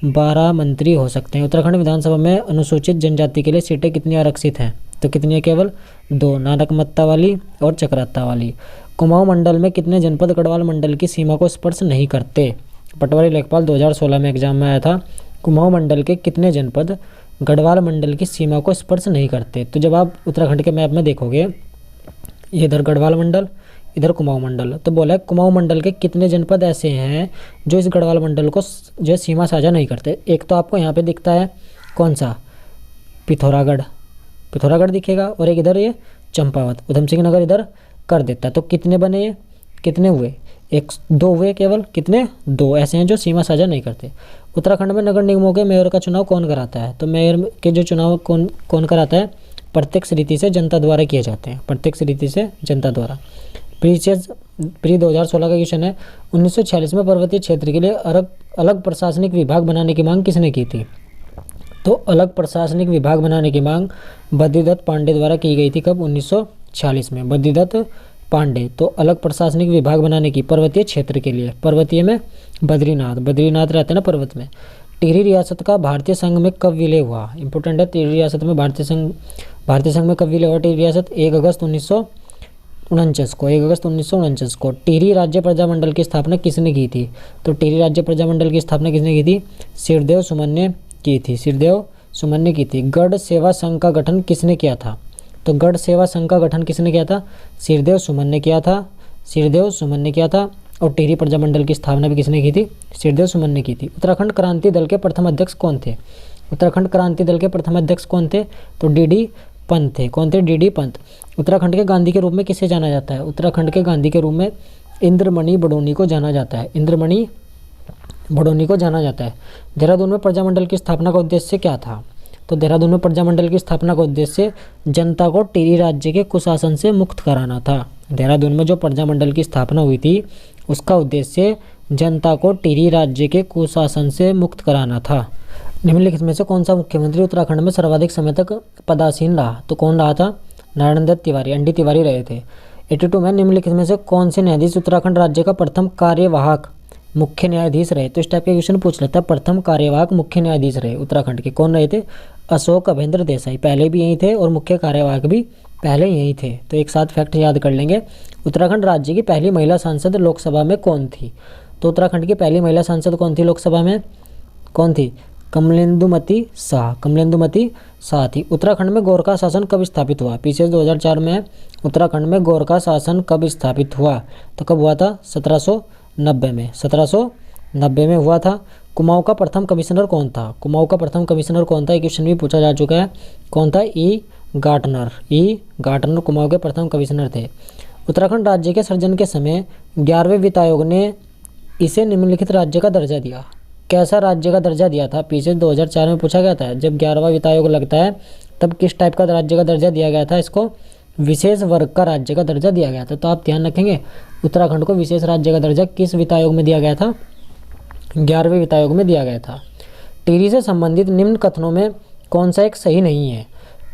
12 मंत्री हो सकते हैं। उत्तराखंड विधानसभा में अनुसूचित जनजाति के लिए सीटें कितनी आरक्षित हैं? तो कितनी है? केवल 2, नानकमत्ता वाली और चक्राता वाली। कुमाऊं मंडल में कितने जनपद गढ़वाल मंडल की सीमा को स्पर्श नहीं करते? पटवारी लेखपाल 2016 में एग्जाम में आया था। कुमाऊं मंडल के कितने जनपद गढ़वाल मंडल की सीमा को स्पर्श नहीं करते? तो जब आप उत्तराखंड के मैप में देखोगे, इधर गढ़वाल मंडल, इधर कुमाऊं मंडल, तो बोला है कुमाऊं मंडल के कितने जनपद ऐसे हैं जो इस गढ़वाल मंडल को जो है सीमा साझा नहीं करते? एक तो आपको यहाँ पे दिखता है कौन सा? पिथौरागढ़, पिथौरागढ़ दिखेगा, और एक इधर ये चंपावत, उधम सिंह नगर इधर कर देता। तो कितने बने ये? कितने हुए? 2 हुए केवल। कितने? 2 ऐसे हैं जो सीमा साझा नहीं करते। उत्तराखंड में नगर निगमों के मेयर का चुनाव कौन कराता है? तो मेयर के जो चुनाव कौन कराता है? प्रत्यक्ष रीति से जनता द्वारा किए जाते हैं। प्रत्यक्ष रीति से जनता द्वारा। प्री 2016 का क्वेश्चन है, 1946 में पर्वतीय क्षेत्र के लिए अलग प्रशासनिक विभाग बनाने की मांग किसने की थी? तो अलग प्रशासनिक विभाग बनाने की मांग बद्रीदत्त पांडे द्वारा की गई थी। कब? 1946 में। बद्रीदत्त पांडे। तो अलग प्रशासनिक विभाग बनाने की पर्वतीय क्षेत्र के लिए। पर्वतीय में बद्रीनाथ, बद्रीनाथ रहते हैं ना पर्वत में। टिहरी रियासत का भारतीय संघ में कब विलय हुआ? इंपॉर्टेंट है। टिहरी रियासत में भारतीय संघ में कब विलय हुआ? टिहरी रियासत 1 अगस्त 1949 को। 1 अगस्त 1949 को। टिहरी राज्य प्रजामंडल की स्थापना किसने की थी? तो टिहरी राज्य प्रजामंडल की स्थापना किसने की थी? सिरदेव सुमन ने की थी। सिरदेव सुमन ने की थी। गढ़ सेवा संघ का गठन किसने किया था? तो गढ़ सेवा संघ का गठन किसने किया था? सिरदेव सुमन ने किया था। सिरदेव सुमन ने किया था। और टिहरी प्रजामंडल की स्थापना भी किसने की थी? सिरदेव सुमन ने की थी। उत्तराखंड क्रांति दल के प्रथम अध्यक्ष कौन थे? उत्तराखंड क्रांति दल के प्रथम अध्यक्ष कौन थे? तो डी पंत थे। कौन थे? डी पंत। उत्तराखंड के गांधी के रूप में किसे जाना जाता है? उत्तराखंड के गांधी के रूप में इंद्रमणि बडोनी को जाना जाता है। इंद्रमणि बडोनी को जाना जाता है। देहरादून में प्रजामंडल की स्थापना का उद्देश्य क्या था? तो देहरादून में प्रजामंडल की स्थापना का उद्देश्य जनता को टिहरी राज्य के कुशासन से मुक्त कराना था। देहरादून में जो प्रजामंडल की स्थापना हुई थी उसका उद्देश्य जनता को टिहरी राज्य के कुशासन से मुक्त कराना था। निम्नलिखित में से कौन सा मुख्यमंत्री उत्तराखंड में सर्वाधिक समय तक पदासीन रहा? तो कौन रहा था? नारायण दत्त तिवारी, एनडी तिवारी रहे थे। 82 में निम्नलिखित में से कौन से न्यायाधीश उत्तराखंड राज्य का प्रथम कार्यवाहक मुख्य न्यायाधीश रहे? तो इस टाइप के क्वेश्चन पूछ लेता है। प्रथम कार्यवाहक मुख्य न्यायाधीश रहे उत्तराखंड के, कौन रहे थे? अशोक अभेंद्र देसाई, पहले भी यही थे और मुख्य कार्यवाहक भी पहले यही थे। तो एक साथ फैक्ट याद कर लेंगे। उत्तराखंड राज्य की पहली महिला सांसद लोकसभा में कौन थी? तो उत्तराखंड की पहली महिला सांसद कौन थी लोकसभा में? कौन थी? कमलेंदुमती शाह। कमलेंदुमती शाह थी। उत्तराखंड में गोरखा शासन कब स्थापित हुआ? पीछे 2004 में उत्तराखंड में गोरखा शासन कब स्थापित हुआ? तो कब हुआ था? 1790 में। 1790 में हुआ था। कुमाऊं का प्रथम कमिश्नर कौन था? कुमाऊं का प्रथम कमिश्नर कौन था? ये क्वेश्चन भी पूछा जा चुका है। कौन था? ई गार्टनर। ई गार्टनर कुमाऊं के प्रथम कमिश्नर थे। उत्तराखंड राज्य के सृजन के समय 11वें वित्त आयोग ने इसे निम्नलिखित राज्य का दर्जा दिया। कैसा राज्य का दर्जा दिया था? पीछे 2004 में पूछा गया था। जब 11वां वित्त आयोग लगता है तब किस टाइप का राज्य का दर्जा दिया गया था? इसको विशेष वर्ग का राज्य का दर्जा दिया गया था। तो आप ध्यान रखेंगे उत्तराखंड को विशेष राज्य का दर्जा किस वित्त आयोग में दिया गया था? 11वें वित्त आयोग में दिया गया था। टिहरी से संबंधित निम्न कथनों में कौन सा एक सही नहीं है?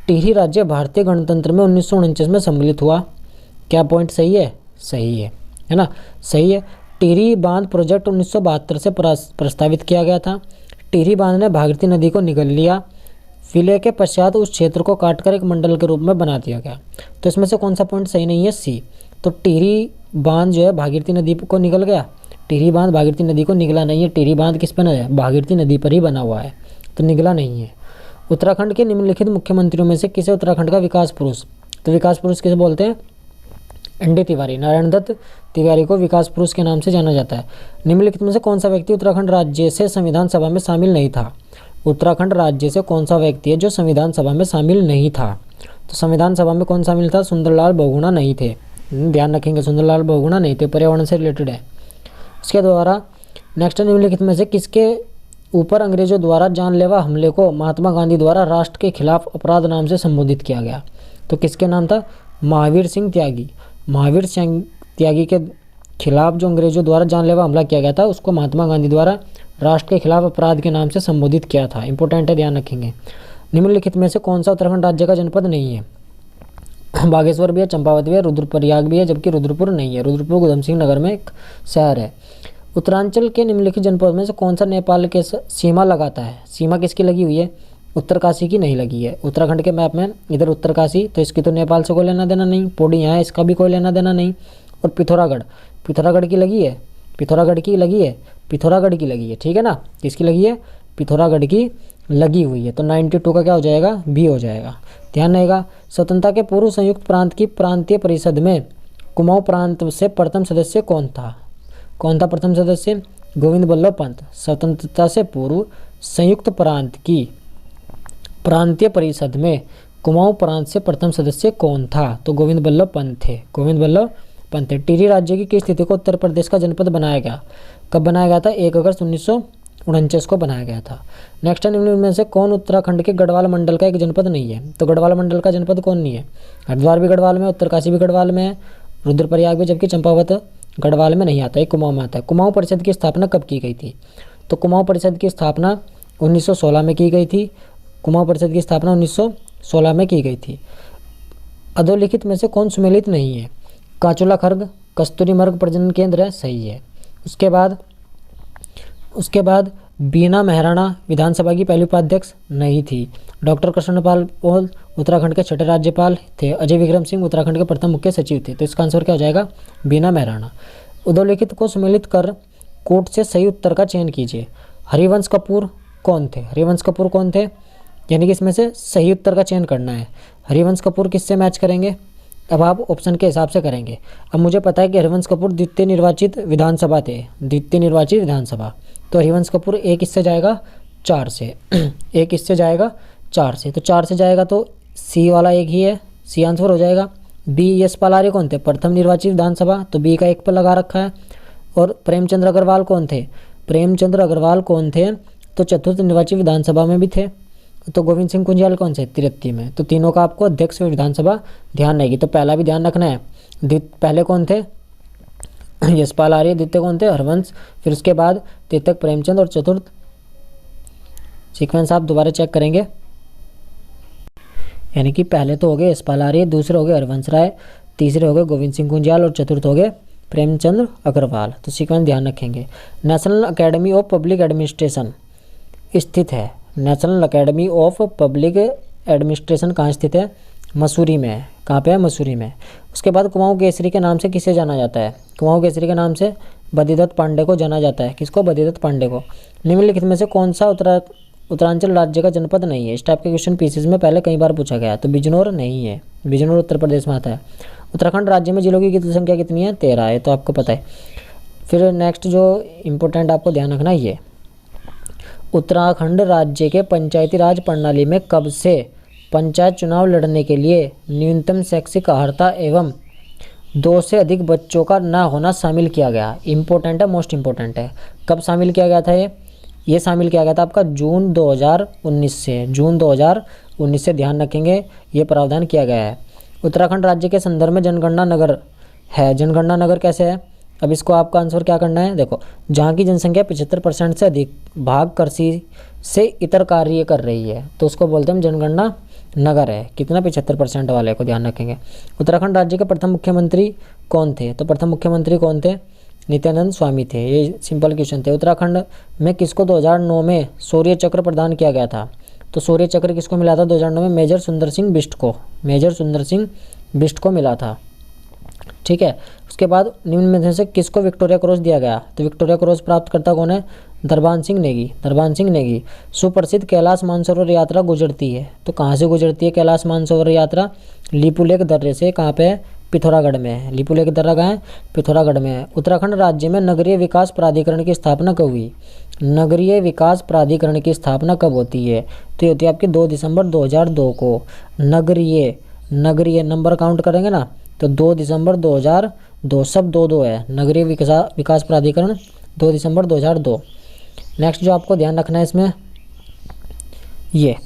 टिहरी राज्य भारतीय गणतंत्र में 1949 में सम्मिलित हुआ। क्या पॉइंट सही है? सही है ना? सही है। टिहरी बांध प्रोजेक्ट 1972 से प्रस्तावित किया गया था। टिहरी बांध ने भागीरथी नदी को निगल लिया। विलय के पश्चात उस क्षेत्र को काटकर एक मंडल के रूप में बना दिया गया। तो इसमें से कौन सा पॉइंट सही नहीं है? सी। तो टिहरी बांध जो है भागीरथी नदी को निगल गया। टिहरी बांध भागीरथी नदी को निगला नहीं है। टिहरी बांध किस पर है? भागीरथी नदी पर ही बना हुआ है, तो निगला नहीं है। उत्तराखंड के निम्नलिखित मुख्यमंत्रियों में से किसे उत्तराखंड का विकास पुरुष? तो विकास पुरुष किसे बोलते हैं? एनडी तिवारी। नारायण दत्त तिवारी को विकास पुरुष के नाम से जाना जाता है। निम्नलिखित में से कौन सा व्यक्ति उत्तराखंड राज्य से संविधान सभा में शामिल नहीं था? उत्तराखंड राज्य से कौन सा व्यक्ति है जो संविधान सभा में शामिल नहीं था? तो संविधान सभा में कौन शामिल था? सुंदरलाल बहुगुणा नहीं थे। ध्यान रखेंगे, सुंदरलाल बहुगुणा नहीं थे, पर्यावरण से रिलेटेड है। इसके द्वारा नेक्स्ट निम्नलिखित में से किसके ऊपर अंग्रेजों द्वारा जानलेवा हमले को महात्मा गांधी द्वारा राष्ट्र के खिलाफ अपराध नाम से संबोधित किया गया? तो किसके नाम था? महावीर सिंह त्यागी। महावीर सिंह त्यागी के खिलाफ जो अंग्रेजों द्वारा जानलेवा हमला किया गया था उसको महात्मा गांधी द्वारा राष्ट्र के खिलाफ अपराध के नाम से संबोधित किया था। इंपॉर्टेंट है, ध्यान रखेंगे। निम्नलिखित में से कौन सा उत्तराखंड राज्य का जनपद नहीं है? बागेश्वर भी है, चंपावत भी है, रुद्रप्रयाग भी है, जबकि रुद्रपुर नहीं है। रुद्रपुर उधम सिंह नगर में एक शहर है। उत्तरांचल के निम्नलिखित जनपद में से कौन सा नेपाल के सीमा लगाता है? सीमा किसकी लगी हुई है? उत्तरकाशी की नहीं लगी है। उत्तराखंड के मैप में इधर उत्तरकाशी, तो इसकी तो नेपाल से कोई लेना देना नहीं। पौड़ी यहाँ है, इसका भी कोई लेना देना नहीं। और पिथौरागढ़, पिथौरागढ़ की लगी है, पिथौरागढ़ की लगी है, पिथौरागढ़ की लगी है, ठीक है ना? किसकी लगी है? पिथौरागढ़ की लगी हुई है। तो 92 का क्या हो जाएगा? बी हो जाएगा। ध्यान रहेगा। स्वतंत्रता के पूर्व संयुक्त प्रांत की प्रांतीय परिषद में कुमाऊं प्रांत से प्रथम सदस्य कौन था? कौन था प्रथम सदस्य? गोविंद बल्लभ पंत। स्वतंत्रता से पूर्व संयुक्त प्रांत की प्रांतीय परिषद में कुमाऊं प्रांत से प्रथम सदस्य कौन था? तो गोविंद बल्लभ पंत थे। गोविंद बल्लभ पंत थे। टिहरी राज्य की किस तिथि को उत्तर प्रदेश का जनपद बनाया गया? कब बनाया गया था? 1 अगस्त 1949 को बनाया गया था। नेक्स्ट निम्न में से कौन उत्तराखंड के गढ़वाल मंडल का एक जनपद नहीं है? तो गढ़वाल मंडल का जनपद कौन नहीं है? हरिद्वार भी गढ़वाल में, उत्तरकाशी भी गढ़वाल में है, रुद्रप्रयाग भी, जबकि चंपावत गढ़वाल में नहीं आता है, कुमाऊं में आता है। कुमाऊं परिषद की स्थापना कब की गई थी? तो कुमाऊं परिषद की स्थापना 1916 में की गई थी। कुमाऊं परिषद की स्थापना 1916 में की गई थी। अधोलिखित में से कौन सुमेलित नहीं है? काचोला खर्ग कस्तूरी मृग प्रजनन केंद्र है, सही है। उसके बाद बीना मेहराणा विधानसभा की पहली उपाध्यक्ष नहीं थी। डॉक्टर कृष्णपाल पॉल उत्तराखंड के छठे राज्यपाल थे। अजय विक्रम सिंह उत्तराखंड के प्रथम मुख्य सचिव थे। तो इसका आंसर क्या हो जाएगा? बीना मेहराणा। उद्धवलिखित को सम्मिलित कर कोट से सही उत्तर का चयन कीजिए। हरिवंश कपूर कौन थे? हरिवंश कपूर कौन थे? यानी कि इसमें से सही उत्तर का चयन करना है। हरिवंश कपूर किससे मैच करेंगे? अब आप ऑप्शन के हिसाब से करेंगे। अब मुझे पता है कि हरिवंश कपूर द्वितीय निर्वाचित विधानसभा थे, द्वितीय निर्वाचित विधानसभा, तो हरिवंश कपूर एक इससे जाएगा 4 से एक इससे जाएगा 4 से, तो 4 से जाएगा तो सी वाला एक ही है, सी आंसर हो जाएगा। बी यशपाल आर्य कौन थे, प्रथम निर्वाचित विधानसभा, तो बी का 1 पर लगा रखा है। और प्रेमचंद्र अग्रवाल कौन थे, प्रेमचंद्र अग्रवाल कौन थे, तो चतुर्थ निर्वाचित विधानसभा में भी थे। तो गोविंद सिंह कुंजाल कौन से, 33 में। तो तीनों का आपको अध्यक्ष विधानसभा ध्यान रहेगी। तो पहला भी ध्यान रखना है, पहले कौन थे यशपाल आर्य, द्वितीय कौन थे हरवंश, फिर उसके बाद तृतीय प्रेमचंद और चतुर्थ, सीक्वेंस आप दोबारा चेक करेंगे। यानी कि पहले तो हो गए यशपाल आर्य, दूसरे हो गए हरवंश राय, तीसरे हो गए गोविंद सिंह कुंजाल और चतुर्थ हो गए प्रेमचंद्र अग्रवाल। तो सीक्वेंस ध्यान रखेंगे। National academy of public administration स्थित है, national academy of public administration कहाँ स्थित है, मसूरी में है। कहाँ पे है, मसूरी में। उसके बाद कुमाऊं केसरी के नाम से किसे जाना जाता है, कुमाऊं केसरी के नाम से बद्रीदत्त पांडे को जाना जाता है। किसको, बद्रीदत्त पांडे को। निम्नलिखित में से कौन सा उत्तरांचल राज्य का जनपद नहीं है। इस टाइप के क्वेश्चन पीसीज में पहले कई बार पूछा गया। तो बिजनौर नहीं है, बिजनौर उत्तर प्रदेश में आता है। उत्तराखंड राज्य में जिलों की कितनी संख्या कितनी है, 13 है, तो आपको पता है। फिर नेक्स्ट जो इम्पोर्टेंट आपको ध्यान रखना है, ये उत्तराखंड राज्य के पंचायती राज प्रणाली में कब से पंचायत चुनाव लड़ने के लिए न्यूनतम शैक्षिक अर्हता एवं 2 से अधिक बच्चों का ना होना शामिल किया गया। इम्पोर्टेंट है, मोस्ट इम्पोर्टेंट है। कब शामिल किया गया था ये शामिल किया गया था आपका जून 2019 से, जून 2019 से ध्यान रखेंगे, ये प्रावधान किया गया है। उत्तराखंड राज्य के संदर्भ में जनगणना नगर है। जनगणना नगर कैसे है, अब इसको आपका आंसर क्या करना है, देखो, जहाँ की जनसंख्या 75% से अधिक भाग कृषि से इतर कार्य कर रही है, तो उसको बोलते हैं हम जनगणना नगर है। कितना, 75% वाले को ध्यान रखेंगे। उत्तराखंड राज्य के प्रथम मुख्यमंत्री कौन थे, तो प्रथम मुख्यमंत्री कौन थे, नित्यानंद स्वामी थे। ये सिंपल क्वेश्चन थे। उत्तराखंड में किसको 2009 में शौर्य चक्र प्रदान किया गया था, तो शौर्य चक्र किसको मिला था 2009 में, मेजर सुंदर सिंह बिष्ट को, मेजर सुंदर सिंह बिष्ट को मिला था। ठीक है। उसके बाद निम्न में से किसको विक्टोरिया क्रॉस दिया गया, तो विक्टोरिया क्रॉस प्राप्त करता कौन है, दरबान सिंह नेगी, दरबान सिंह नेगी। सुप्रसिद्ध कैलाश मानसरोवर यात्रा गुजरती है, तो कहाँ से गुजरती है कैलाश मानसरोवर यात्रा, लिपुलेख दर्रे से। कहाँ पे है, पिथौरागढ़ में है। लिपुलेख दर्रा कहाँ है, पिथौरागढ़ में है। उत्तराखंड राज्य में नगरीय विकास प्राधिकरण की स्थापना कब हुई, नगरीय विकास प्राधिकरण की स्थापना कब होती है, तो ये होती है आपकी 2 दिसंबर 2002 को। नगरीय नंबर काउंट करेंगे ना, तो 2 दिसंबर 2002, सब 2-2 है। नगरीय विकास प्राधिकरण 2 दिसंबर 2002। नेक्स्ट जो आपको ध्यान रखना है इसमें, ये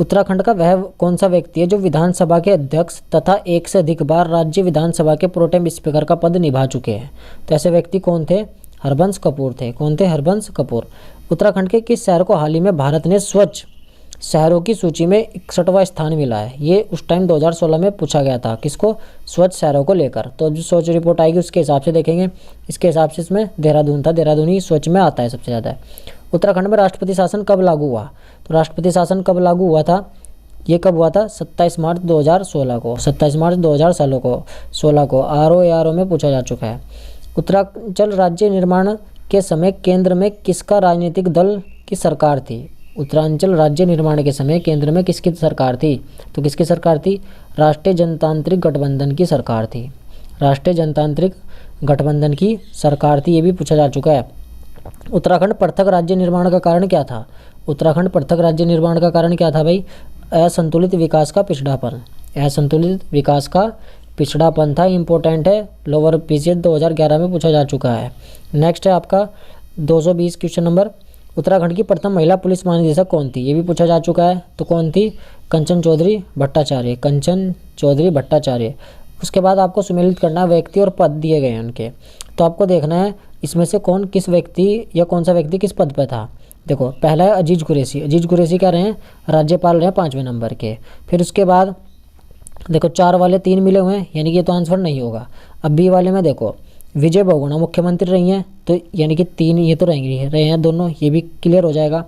उत्तराखंड का वह कौन सा व्यक्ति है जो विधानसभा के अध्यक्ष तथा 1 से अधिक बार राज्य विधानसभा के प्रोटेम स्पीकर का पद निभा चुके हैं, तो ऐसे व्यक्ति कौन थे, हरबंश कपूर थे। कौन थे, हरबंश कपूर। उत्तराखंड के किस शहर को हाल ही में भारत ने स्वच्छ शहरों की सूची में 61वां स्थान मिला है, ये उस टाइम 2016 में पूछा गया था। किसको, स्वच्छ शहरों को लेकर। तो जो स्वच्छ रिपोर्ट आएगी उसके हिसाब से देखेंगे। इसके हिसाब से इसमें देहरादून था, देहरादून ही स्वच्छ में आता है सबसे ज़्यादा। उत्तराखंड में राष्ट्रपति शासन कब लागू हुआ, तो राष्ट्रपति शासन कब लागू हुआ था, ये कब हुआ था, 27 मार्च 2016 को, 27 मार्च 2016 को RO में पूछा जा चुका है। उत्तरांचल राज्य निर्माण के समय केंद्र में किसका राजनीतिक दल की सरकार थी, उत्तरांचल राज्य निर्माण के समय केंद्र में किसकी सरकार थी, तो किसकी सरकार थी, राष्ट्रीय जनतांत्रिक गठबंधन की सरकार थी। राष्ट्रीय जनतांत्रिक गठबंधन की सरकार थी, ये भी पूछा जा चुका है। उत्तराखंड पृथक राज्य निर्माण का कारण क्या था, उत्तराखंड पृथक राज्य निर्माण का कारण क्या था भाई, असंतुलित विकास का पिछड़ापन, असंतुलित विकास का पिछड़ापन था। इंपॉर्टेंट है, लोअर पीसीएस 2011 में पूछा जा चुका है। नेक्स्ट है आपका 220 क्वेश्चन नंबर, उत्तराखंड की प्रथम महिला पुलिस महानिदेशक कौन थी, ये भी पूछा जा चुका है। तो कौन थी, कंचन चौधरी भट्टाचार्य, कंचन चौधरी भट्टाचार्य। उसके बाद आपको सुमेलित करना व्यक्ति और पद दिए गए हैं उनके, तो आपको देखना है इसमें से कौन किस व्यक्ति या कौन सा व्यक्ति किस पद पर था। देखो, पहला है अजीज कुरैशी, अजीज कुरैशी क्या रहे हैं, राज्यपाल रहे हैं 5वें नंबर के। फिर उसके बाद देखो 4 वाले 3 मिले हुए हैं, यानी कि ये तो आंसर नहीं होगा। अब बी वाले में देखो विजय बहुगुणा मुख्यमंत्री रही हैं, तो यानी कि 3 ये तो रहे हैं दोनों, ये भी क्लियर हो जाएगा।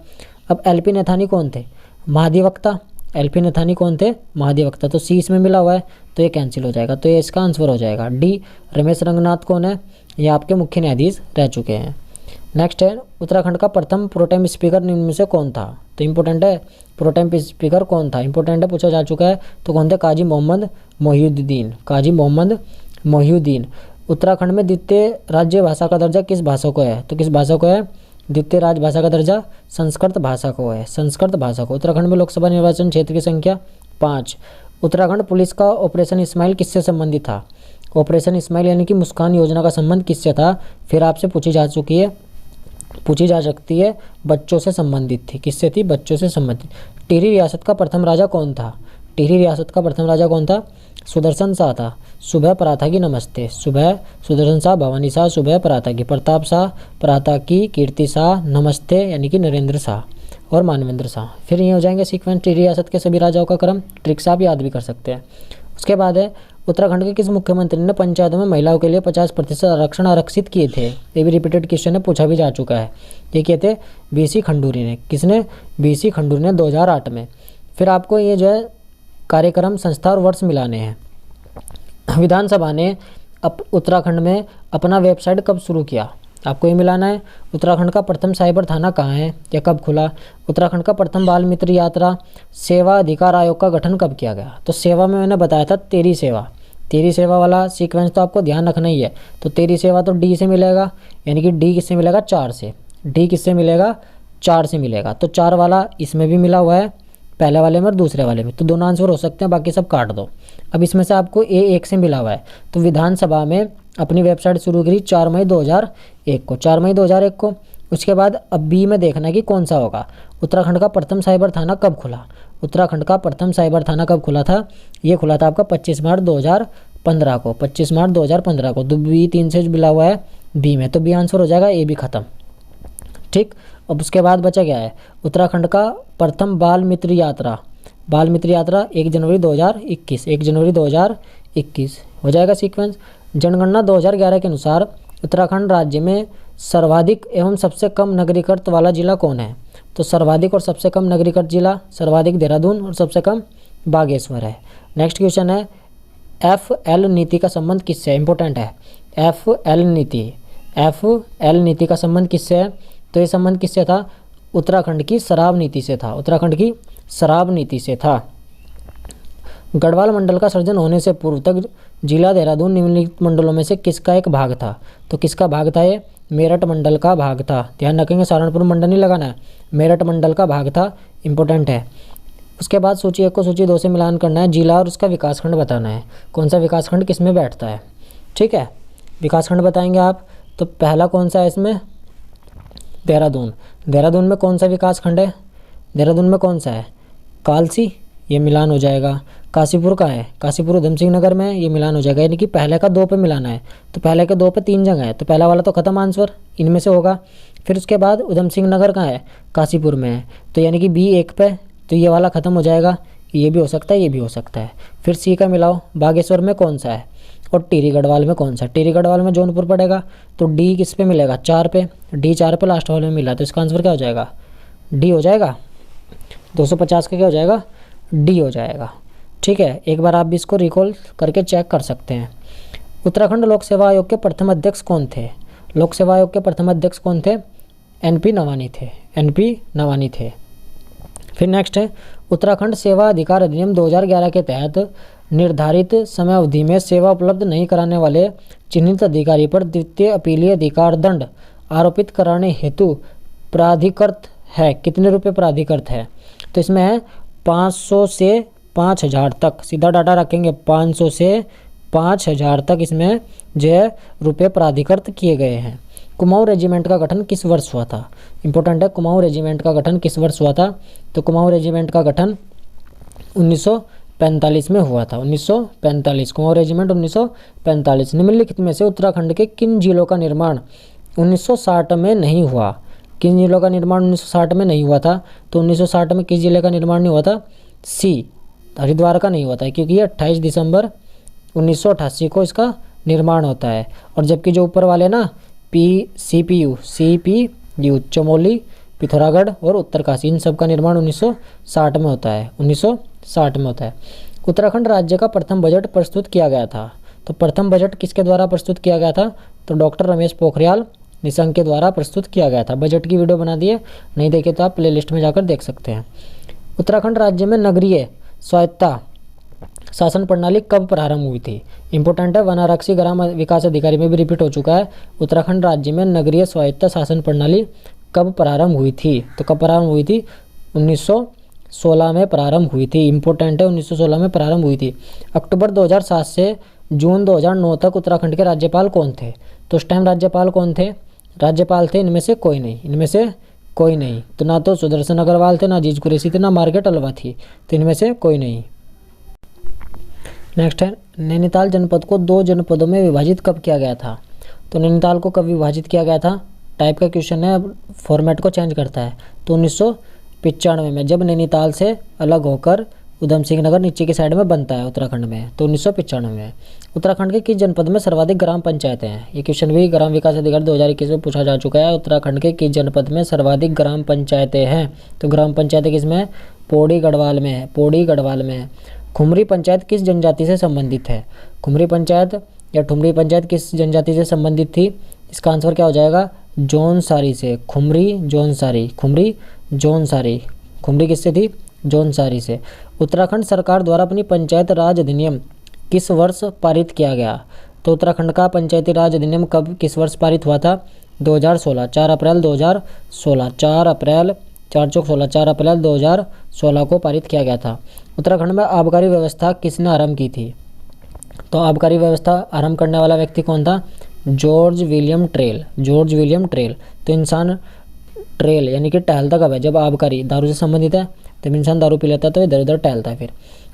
अब LP नैथानी कौन थे, महाधिवक्ता, LP नैथानी कौन थे, महाधिवक्ता, तो सी इसमें मिला हुआ है, तो ये कैंसिल हो जाएगा, तो ये इसका आंसर हो जाएगा। डी रमेश रंगनाथ कौन है, ये आपके मुख्य न्यायाधीश रह चुके हैं। नेक्स्ट है उत्तराखंड का प्रथम प्रोटेम स्पीकर निम्न में से कौन था। तो इम्पोर्टेंट है, प्रोटेम स्पीकर कौन था, इंपॉर्टेंट है, पूछा जा चुका है। तो कौन थे, काजी मोहम्मद मोहिउद्दीन, काजी मोहम्मद मोहिउद्दीन। उत्तराखंड में द्वितीय राज्य भाषा का दर्जा किस भाषा को है। तो किस भाषा को है, द्वितीय राजभाषा का दर्जा संस्कृत भाषा को है, संस्कृत भाषा को। उत्तराखंड में लोकसभा निर्वाचन क्षेत्र की संख्या 5। उत्तराखंड पुलिस का ऑपरेशन इस्माइल किससे संबंधित था। ऑपरेशन इस्माइल यानी कि मुस्कान योजना का संबंध किससे था। फिर आपसे पूछी जा सकती है बच्चों से संबंधित थी। किससे थी, बच्चों से संबंधित। टिहरी रियासत का प्रथम राजा कौन था। टिहरी रियासत का प्रथम राजा कौन था, सुदर्शन शाह था। सुबह पराथा की नमस्ते, सुबह सुदर्शन शाह, भवानी शाह, सुबह पराथा की, प्रताप शाह, पराथा की, कीर्ति शाह, नमस्ते यानी कि नरेंद्र शाह और मानवेंद्र शाह। फिर ये हो जाएंगे सीक्वेंस टिहरी रियासत के सभी राजाओं का क्रम। ट्रिक से आप याद भी कर सकते हैं। उसके बाद है उत्तराखंड के किस मुख्यमंत्री ने पंचायतों में महिलाओं के लिए 50% आरक्षण आरक्षित किए थे। ये भी रिपीटेड क्वेश्चन है, पूछा भी जा चुका है। ये किए थे बीसी खंडूरी ने। किसने, बीसी खंडूरी ने 2008 में। फिर आपको ये जो है कार्यक्रम, संस्था और वर्ष मिलाने हैं। विधानसभा ने उत्तराखंड में अपना वेबसाइट कब शुरू किया, आपको ये मिलाना है। उत्तराखंड का प्रथम साइबर थाना कहाँ है या कब खुला। उत्तराखंड का प्रथम बाल मित्र यात्रा सेवा अधिकार आयोग का गठन कब किया गया। तो सेवा में मैंने बताया था तेरी सेवा, तेरी सेवा वाला सीक्वेंस तो आपको ध्यान रखना ही है। तो तेरी सेवा तो डी से मिलेगा, यानी कि डी किससे मिलेगा, 4 से। डी किससे मिलेगा, 4 से मिलेगा। तो 4 वाला इसमें भी मिला हुआ है, पहले वाले में और दूसरे वाले में। तो दोनों आंसर हो सकते हैं, बाकी सब काट दो। अब इसमें से आपको ए 1 से मिला हुआ है। तो विधानसभा में अपनी वेबसाइट शुरू करी 4 मई 2001 को, 4 मई 2001 को। उसके बाद अब बी में देखना है कि कौन सा होगा। उत्तराखंड का प्रथम साइबर थाना कब खुला। उत्तराखंड का प्रथम साइबर थाना कब खुला था, ये खुला था आपका 25 मार्च 2015 को, 25 मार्च 2015 को। तो बी 3 से मिला हुआ है बी में, तो बी आंसर हो जाएगा, ए भी खत्म। ठीक, अब उसके बाद बचा क्या है, उत्तराखंड का प्रथम बाल मित्र यात्रा, बाल मित्र यात्रा 1 जनवरी 2021, 1 जनवरी 2021 हो जाएगा सीक्वेंस। जनगणना 2011 के अनुसार उत्तराखंड राज्य में सर्वाधिक एवं सबसे कम नागरिकत्व वाला जिला कौन है। तो सर्वाधिक और सबसे कम नागरिकत्व जिला, सर्वाधिक देहरादून और सबसे कम बागेश्वर है। नेक्स्ट क्वेश्चन है FL नीति का संबंध किससे है, इंपॉर्टेंट है। FL नीति का संबंध किससे है। तो ये संबंध किससे था, उत्तराखंड की शराब नीति से था, उत्तराखंड की शराब नीति से था। गढ़वाल मंडल का सृजन होने से पूर्व तक जिला देहरादून निम्नलिखित मंडलों में से किसका एक भाग था। तो किसका भाग था, ये मेरठ मंडल का भाग था। ध्यान रखेंगे, सहारनपुर मंडल नहीं लगाना है, मेरठ मंडल का भाग था, इंपॉर्टेंट है। उसके बाद सूची 1 को सूची 2 से मिलान करना है, जिला और उसका विकासखंड बताना है, कौन सा विकासखंड किस में बैठता है। ठीक है, विकासखंड बताएंगे आप। तो पहला कौन सा है इसमें, देहरादून। देहरादून में कौन सा विकासखंड है, देहरादून में कौन सा है, कालसी, ये मिलान हो जाएगा। काशीपुर का है, काशीपुर उधम सिंह नगर में, ये मिलान हो जाएगा। यानी कि पहले का 2 पे मिलाना है। तो पहले के 2 पे 3 जगह है, तो पहला वाला तो खत्म आंसर, इनमें से होगा। फिर उसके बाद उधम सिंह नगर कहाँ है, काशीपुर में है, तो यानी कि बी 1 पे, तो ये वाला खत्म हो जाएगा। ये भी हो सकता है, ये भी हो सकता है। फिर सी का मिलाओ, बागेश्वर में कौन सा है और टिहरी गढ़वाल में कौन सा। टिहरी गढ़वाल में जौनपुर पड़ेगा, तो डी किस पे मिलेगा, 4 पे। डी 4 पे लास्ट वाले में मिला, तो इसका आंसर क्या हो जाएगा, डी हो जाएगा। 250 का क्या हो जाएगा, डी हो जाएगा। ठीक है, एक बार आप भी इसको रिकॉल करके चेक कर सकते हैं। उत्तराखंड लोक सेवा आयोग के प्रथम अध्यक्ष कौन थे। लोक सेवा आयोग के प्रथम अध्यक्ष कौन थे, NP नवानी थे, NP नवानी थे। फिर नेक्स्ट है उत्तराखंड सेवा अधिकार अधिनियम 2011 के तहत निर्धारित समय अवधि में सेवा उपलब्ध नहीं कराने वाले चिन्हित अधिकारी पर द्वितीय अपीलीय अधिकार दंड आरोपित कराने हेतु प्राधिकृत है। कितने रुपए प्राधिकृत है, तो इसमें है 500 से 5000 तक, सीधा डाटा रखेंगे, 500 से 5000 तक इसमें जो है रुपये प्राधिकृत किए गए हैं। कुमाऊं रेजिमेंट का गठन किस वर्ष हुआ था, इंपॉर्टेंट है। कुमाऊं रेजिमेंट का गठन किस वर्ष हुआ था, तो कुमाऊं रेजिमेंट का गठन 1945 में हुआ था, 1945। कुमाऊं रेजिमेंट 1945। निम्नलिखित में से उत्तराखंड के किन जिलों का निर्माण 1960 में नहीं हुआ। किन जिलों का निर्माण 1960 में नहीं हुआ था, तो 1960 में किस जिले का निर्माण नहीं हुआ था, सी हरिद्वार का नहीं हुआ था, क्योंकि ये 28 दिसंबर 1988 को इसका निर्माण होता है। और जबकि जो ऊपर वाले ना CPU चमोली, पिथौरागढ़ और उत्तरकाशी, इन सब का निर्माण 1960 में होता है, 1960 में होता है। उत्तराखंड राज्य का प्रथम बजट प्रस्तुत किया गया था, तो प्रथम बजट किसके द्वारा प्रस्तुत किया गया था, तो डॉक्टर रमेश पोखरियाल निशंक के द्वारा प्रस्तुत किया गया था। बजट की वीडियो बना दी है, नहीं देखे तो आप प्लेलिस्ट में जाकर देख सकते हैं। उत्तराखंड राज्य में नगरीय स्वायत्ता शासन प्रणाली कब प्रारंभ हुई थी? इंपॉर्टेंट है, वन आरक्षी ग्राम विकास अधिकारी में भी रिपीट हो चुका है। उत्तराखंड राज्य में नगरीय स्वायत्ता शासन प्रणाली कब प्रारंभ हुई थी? तो कब प्रारंभ हुई थी? 1916 में प्रारंभ हुई थी। इंपॉर्टेंट है, 1916 में प्रारंभ हुई थी। अक्टूबर 2007 से जून 2009 तक उत्तराखंड के राज्यपाल कौन थे? तो उस टाइम राज्यपाल कौन थे? राज्यपाल थे इनमें से कोई नहीं, इनमें से कोई नहीं। तो ना तो सुदर्शन अग्रवाल थे, ना अजीज कुरैशी थे, ना मार्गरेट अल्वा थी। तो इनमें से कोई नहीं। नेक्स्ट है, नैनीताल जनपद को 2 जनपदों में विभाजित कब किया गया था? तो नैनीताल को कब विभाजित किया गया था? टाइप का क्वेश्चन है, फॉर्मेट को चेंज करता है। तो 1995 में, जब नैनीताल से अलग होकर उधम सिंह नगर नीचे की साइड में बनता है उत्तराखंड में, तो 1995 में। उत्तराखंड के किस जनपद में सर्वाधिक ग्राम पंचायतें हैं? ये क्वेश्चन भी ग्राम विकास अधिकारी 2021 में पूछा जा चुका है। उत्तराखंड के किस जनपद में सर्वाधिक ग्राम पंचायतें हैं? तो ग्राम पंचायतें किसमें? पौड़ी गढ़वाल में है, पौड़ी गढ़वाल में है। खुमरी पंचायत किस जनजाति से संबंधित है? खुमरी पंचायत या ठुमरी पंचायत किस जनजाति से संबंधित थी? इसका आंसर क्या हो जाएगा? जौनसारी से। खुमरी जौनसारी, खुमरी जौनसारी। खुमरी किससे थी? जौनसारी से। उत्तराखंड सरकार द्वारा अपनी पंचायत राज अधिनियम किस वर्ष पारित किया गया? तो उत्तराखंड का पंचायती राज अधिनियम कब, किस वर्ष पारित हुआ था? 2016, 4 अप्रैल 2016, 4 अप्रैल 4 अप्रैल 2016 को पारित किया गया था। उत्तराखंड में आबकारी व्यवस्था किसने आरंभ की थी? तो आबकारी व्यवस्था आरंभ करने वाला व्यक्ति कौन था? George William trail, George William trail. तो इंसान ट्रेल यानी कि टहलता कब है? जब आबकारी दारू से संबंधित है, जब इंसान दारू पी लेता है तो इधर उधर टहलता है। फिर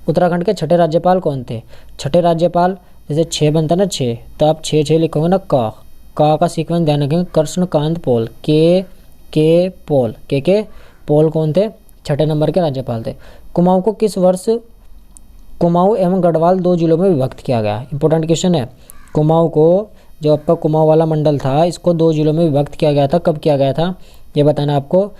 उत्तराखंड के छठे राज्यपाल कौन थे? छठे राज्यपाल, जैसे 6 बनता है ना 6, तो आप 6 लिखोगे ना। का सीक्वेंस ध्यान रखेंगे। कृष्णकांत पॉल, के पॉल, के पॉल कौन थे? छठे नंबर के राज्यपाल थे। कुमाऊं को किस वर्ष कुमाऊं एवं गढ़वाल 2 जिलों में विभक्त किया गया? इंपॉर्टेंट क्वेश्चन है। कुमाऊं को, जो आपका कुमाऊं वाला मंडल था, इसको 2 जिलों में विभक्त किया गया था। कब किया गया था ये बताना आपको।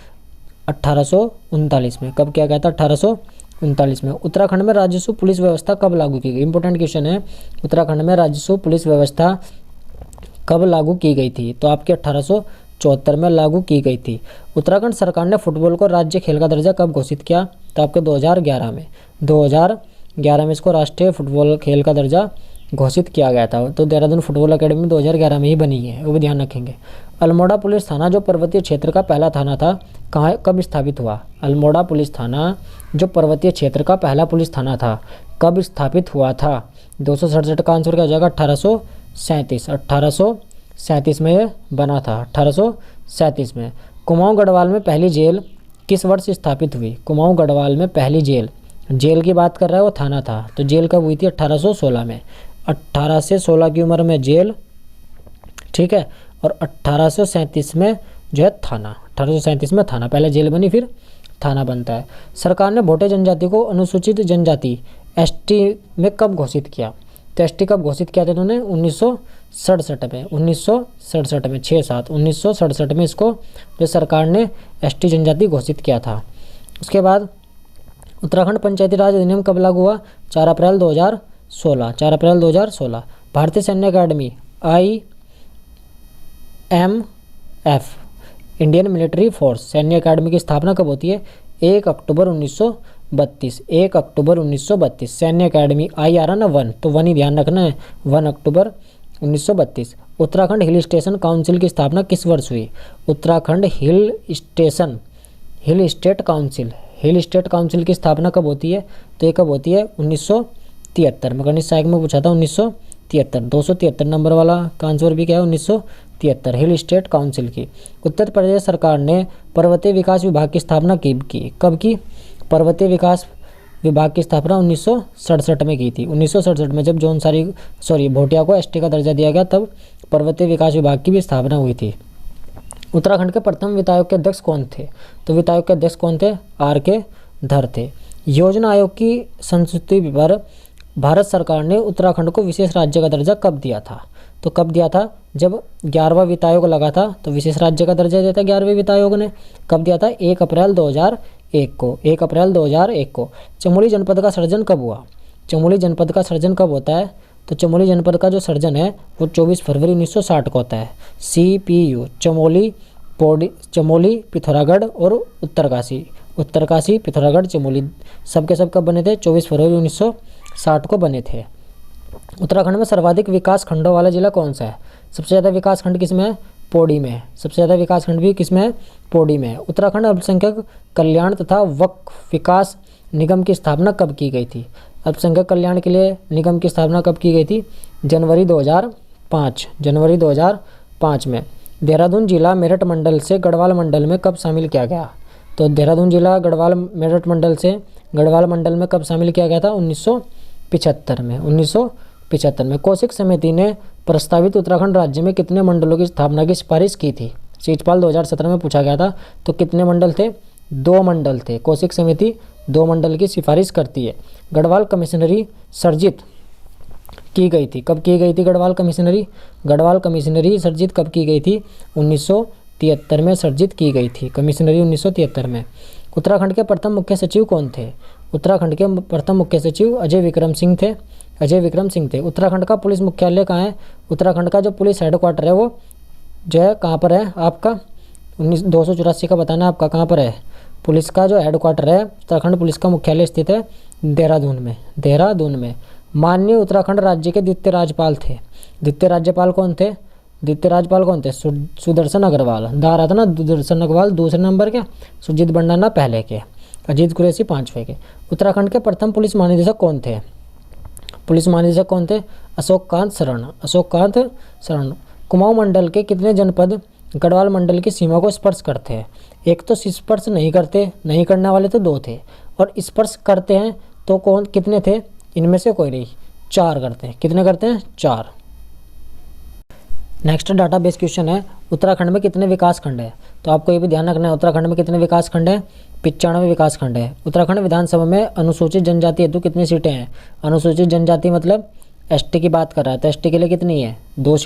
1839 में। कब किया गया था? 1839 में। उत्तराखंड में राजस्व पुलिस व्यवस्था कब लागू की गई? इंपॉर्टेंट क्वेश्चन है। उत्तराखंड में राजस्व पुलिस व्यवस्था कब लागू की गई थी? तो आपके 1874 में लागू की गई थी। उत्तराखंड सरकार ने फुटबॉल को राज्य खेल का दर्जा कब घोषित किया? तो आपके 2011 में। 2011 में इसको राष्ट्रीय फुटबॉल खेल का दर्जा घोषित किया गया था। तो देहरादून फुटबॉल अकेडमी 2011 में ही बनी है, वो भी ध्यान रखेंगे। अल्मोड़ा पुलिस थाना जो पर्वतीय क्षेत्र का पहला थाना था, कहाँ कब स्थापित हुआ? अल्मोड़ा पुलिस थाना जो पर्वतीय क्षेत्र का पहला पुलिस थाना था, कब स्थापित हुआ था? 267 का आंसर क्या हो जाएगा? 1837। 1837 में ये बना था, 1837 में। कुमाऊं गढ़वाल में पहली जेल किस वर्ष स्थापित हुई? कुमाऊं गढ़वाल में पहली जेल, जेल की बात कर रहा है, वो थाना था। तो जेल कब हुई थी? 1816 में। 18 से 16 की उम्र में जेल, ठीक है। और 1837 में जो है थाना, 1837 में थाना, पहले जेल बनी फिर थाना बनता है। सरकार ने भोटे जनजाति को अनुसूचित जनजाति एसटी में कब घोषित किया? तो एसटी कब घोषित किया था इन्होंने? 1967 में। 1967 में 6-7 1967 में इसको जो सरकार ने एसटी जनजाति घोषित किया था। उसके बाद उत्तराखंड पंचायती राज अधिनियम कब लागू हुआ? 4 अप्रैल 2016, 4 अप्रैल 2016। भारतीय सैन्य अकादमी IMF, इंडियन मिलिट्री फोर्स सैन्य अकादमी की स्थापना कब होती है? 1 अक्टूबर 1932, 1 अक्टूबर 1932। सैन्य अकादमी आई आ रहा ना 1, तो 1 ही ध्यान रखना है, 1 अक्टूबर 1932। उत्तराखंड हिल स्टेशन काउंसिल की स्थापना किस वर्ष हुई? उत्तराखंड हिल स्टेट काउंसिल की स्थापना कब होती है? तो ये कब होती है? 1973 में। गणित सहायक में पूछा था 1973, 273 नंबर वाला का आंसर भी क्या है? 1973, हिल स्टेट काउंसिल की। उत्तर प्रदेश सरकार ने पर्वतीय विकास विभाग की स्थापना कब की? पर्वतीय विकास विभाग की स्थापना 1967 में की थी। 1967 में जब भोटिया को एसटी का दर्जा दिया गया, तब पर्वतीय विकास विभाग की भी स्थापना हुई थी। उत्तराखंड के प्रथम वित्त आयोग के अध्यक्ष कौन थे? तो वित्त आयोग के अध्यक्ष कौन थे? R.K. धर थे। योजना आयोग की संस्तुति पर भारत सरकार ने उत्तराखंड को विशेष राज्य का दर्जा कब दिया था? तो कब दिया था? जब 11वां वित्त आयोग लगा था तो विशेष राज्य का दर्जा दिया था 11वें वित्त आयोग ने। कब दिया था? 1 अप्रैल 2001 को, 1 अप्रैल 2001 को। चमोली जनपद का सृजन कब हुआ? चमोली जनपद का सृजन कब होता है? तो चमोली जनपद का जो सर्जन है वो 24 फरवरी 1960 को होता है। CPU चमोली, चमोली, पिथौरागढ़ और उत्तरकाशी, पिथौरागढ़, चमोली सबके सब कब बने थे? 24 फरवरी 1960 को बने थे। उत्तराखंड में सर्वाधिक विकास खंडों वाला जिला कौन सा है? सबसे ज़्यादा विकास खंड किस में है? पौड़ी में है। सबसे ज़्यादा विकास खंड भी किस में है? पौड़ी में है। उत्तराखंड अल्पसंख्यक कल्याण तथा वक्फ विकास निगम की स्थापना कब की गई थी? अल्पसंख्यक कल्याण के लिए निगम की स्थापना कब की गई थी? जनवरी 2005 में। देहरादून जिला मेरठ मंडल से गढ़वाल मंडल में कब शामिल किया गया? तो देहरादून जिला गढ़वाल मेरठ मंडल से गढ़वाल मंडल में कब शामिल किया गया था? 1975 में। 1975 में। कौशिक समिति ने प्रस्तावित उत्तराखंड राज्य में कितने मंडलों की स्थापना की सिफारिश की थी? सीचपाल 2017 में पूछा गया था। तो कितने मंडल थे? 2 मंडल थे। कौशिक समिति 2 मंडल की सिफारिश करती है। गढ़वाल कमिश्नरी सर्जित की गई थी। कब की गई थी गढ़वाल कमिश्नरी? गढ़वाल कमिश्नरी सर्जित कब की गई थी? 1973 में सर्जित की गई थी कमिश्नरी, 1973 में। उत्तराखंड के प्रथम मुख्य सचिव कौन थे? उत्तराखंड के प्रथम मुख्य सचिव अजय विक्रम सिंह थे। उत्तराखंड का पुलिस मुख्यालय कहाँ है? उत्तराखंड का जो पुलिस हेडक्वार्टर है वो जो है कहाँ पर है आपका? 284 का बताना आपका कहाँ पर है? पुलिस का जो हेडक्वार्टर है उत्तराखंड पुलिस का मुख्यालय स्थित है देहरादून में। माननीय उत्तराखंड राज्य के द्वितीय राज्यपाल थे। द्वितीय राज्यपाल कौन थे? सुदर्शन अग्रवाल। दा रहा था ना, सुदर्शन अग्रवाल दूसरे नंबर के, सुजीत बंडाना पहले के, अजीत कुरैशी 5वें के। उत्तराखंड के प्रथम पुलिस महानिदेशक कौन थे? अशोक कांत शरण। कुमाऊं मंडल के कितने जनपद गढ़वाल मंडल की सीमा को स्पर्श करते हैं? एक तो स्पर्श नहीं करने वाले तो 2 थे, और स्पर्श करते हैं तो कितने थे? इनमें से कोई नहीं, 4 करते हैं। कितने करते हैं? 4। नेक्स्ट डाटाबेस क्वेश्चन है, उत्तराखंड में कितने विकास खंड है? तो आपको ये भी ध्यान रखना है, उत्तराखंड में कितने विकास खंड है? 95 विकास खंड है। उत्तराखंड विधानसभा में अनुसूचित जनजाति हेतु कितनी सीटें हैं? अनुसूचित जनजाति मतलब ST की बात कर रहा है, तो ST के लिए कितनी है? 2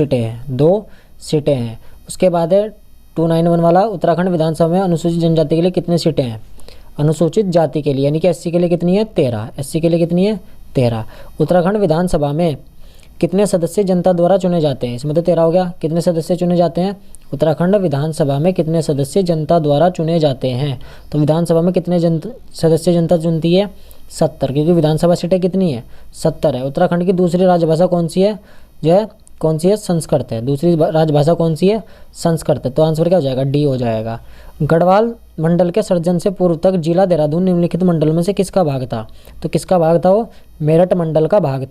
सीटें हैं। उसके बाद है 291 वाला, उत्तराखंड विधानसभा में अनुसूचित जनजाति के लिए कितनी सीटें हैं? अनुसूचित जाति के लिए यानी कि SC के लिए कितनी है? 13। SC के लिए कितनी है? 13। उत्तराखंड विधानसभा में कितने सदस्य जनता द्वारा चुने जाते हैं? इसमें तो 13 हो गया। कितने सदस्य चुने जाते हैं? उत्तराखंड विधानसभा में कितने सदस्य जनता द्वारा चुने जाते हैं? तो विधानसभा में कितने सदस्य जनता चुनती है? 70, क्योंकि विधानसभा सीटें कितनी है? 70 है। उत्तराखंड की दूसरी राजभाषा कौन सी है? संस्कृत है। दूसरी राजभाषा कौन सी है? संस्कृत है। तो आंसर क्या हो जाएगा? D हो जाएगा। गढ़वाल मंडल के सर्जन से पूर्व तक जिला देहरादून निम्नलिखित मंडल में से किसका भाग था? तो किसका भाग था वो? मेरठ मंडल का भाग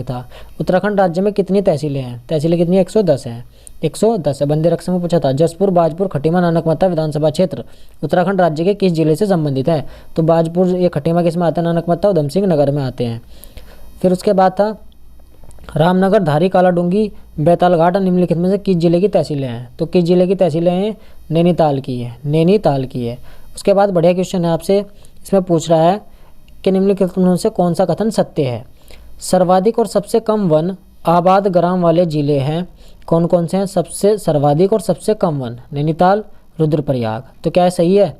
था। उत्तराखंड राज्य में कितनी तहसीलें हैं? तहसीलें कितनी? 110 हैं। 110 है। बंदे रक्षक में पूछा था। जसपुर, बाजपुर, खटीमा, नानकमत्ता विधानसभा क्षेत्र उत्तराखंड राज्य के किस जिले से संबंधित है? तो बाजपुर, ये खटीमा किस में आता है? नानकमत्ता उधम सिंह नगर में आते हैं। फिर उसके बाद था रामनगर, धारी, कालाडूंगी, बैतालघाट निम्नलिखित में से किस जिले की तहसीलें हैं? तो किस जिले की तहसीलें हैं? नैनीताल की है। उसके बाद बढ़िया क्वेश्चन है आपसे, इसमें पूछ रहा है कि निम्नलिखित में से कौन सा कथन सत्य है? सर्वाधिक और सबसे कम वन आबाद ग्राम वाले जिले हैं कौन से हैं? सबसे सर्वाधिक और सबसे कम वन नैनीताल, रुद्रप्रयाग। तो क्या है? सही है।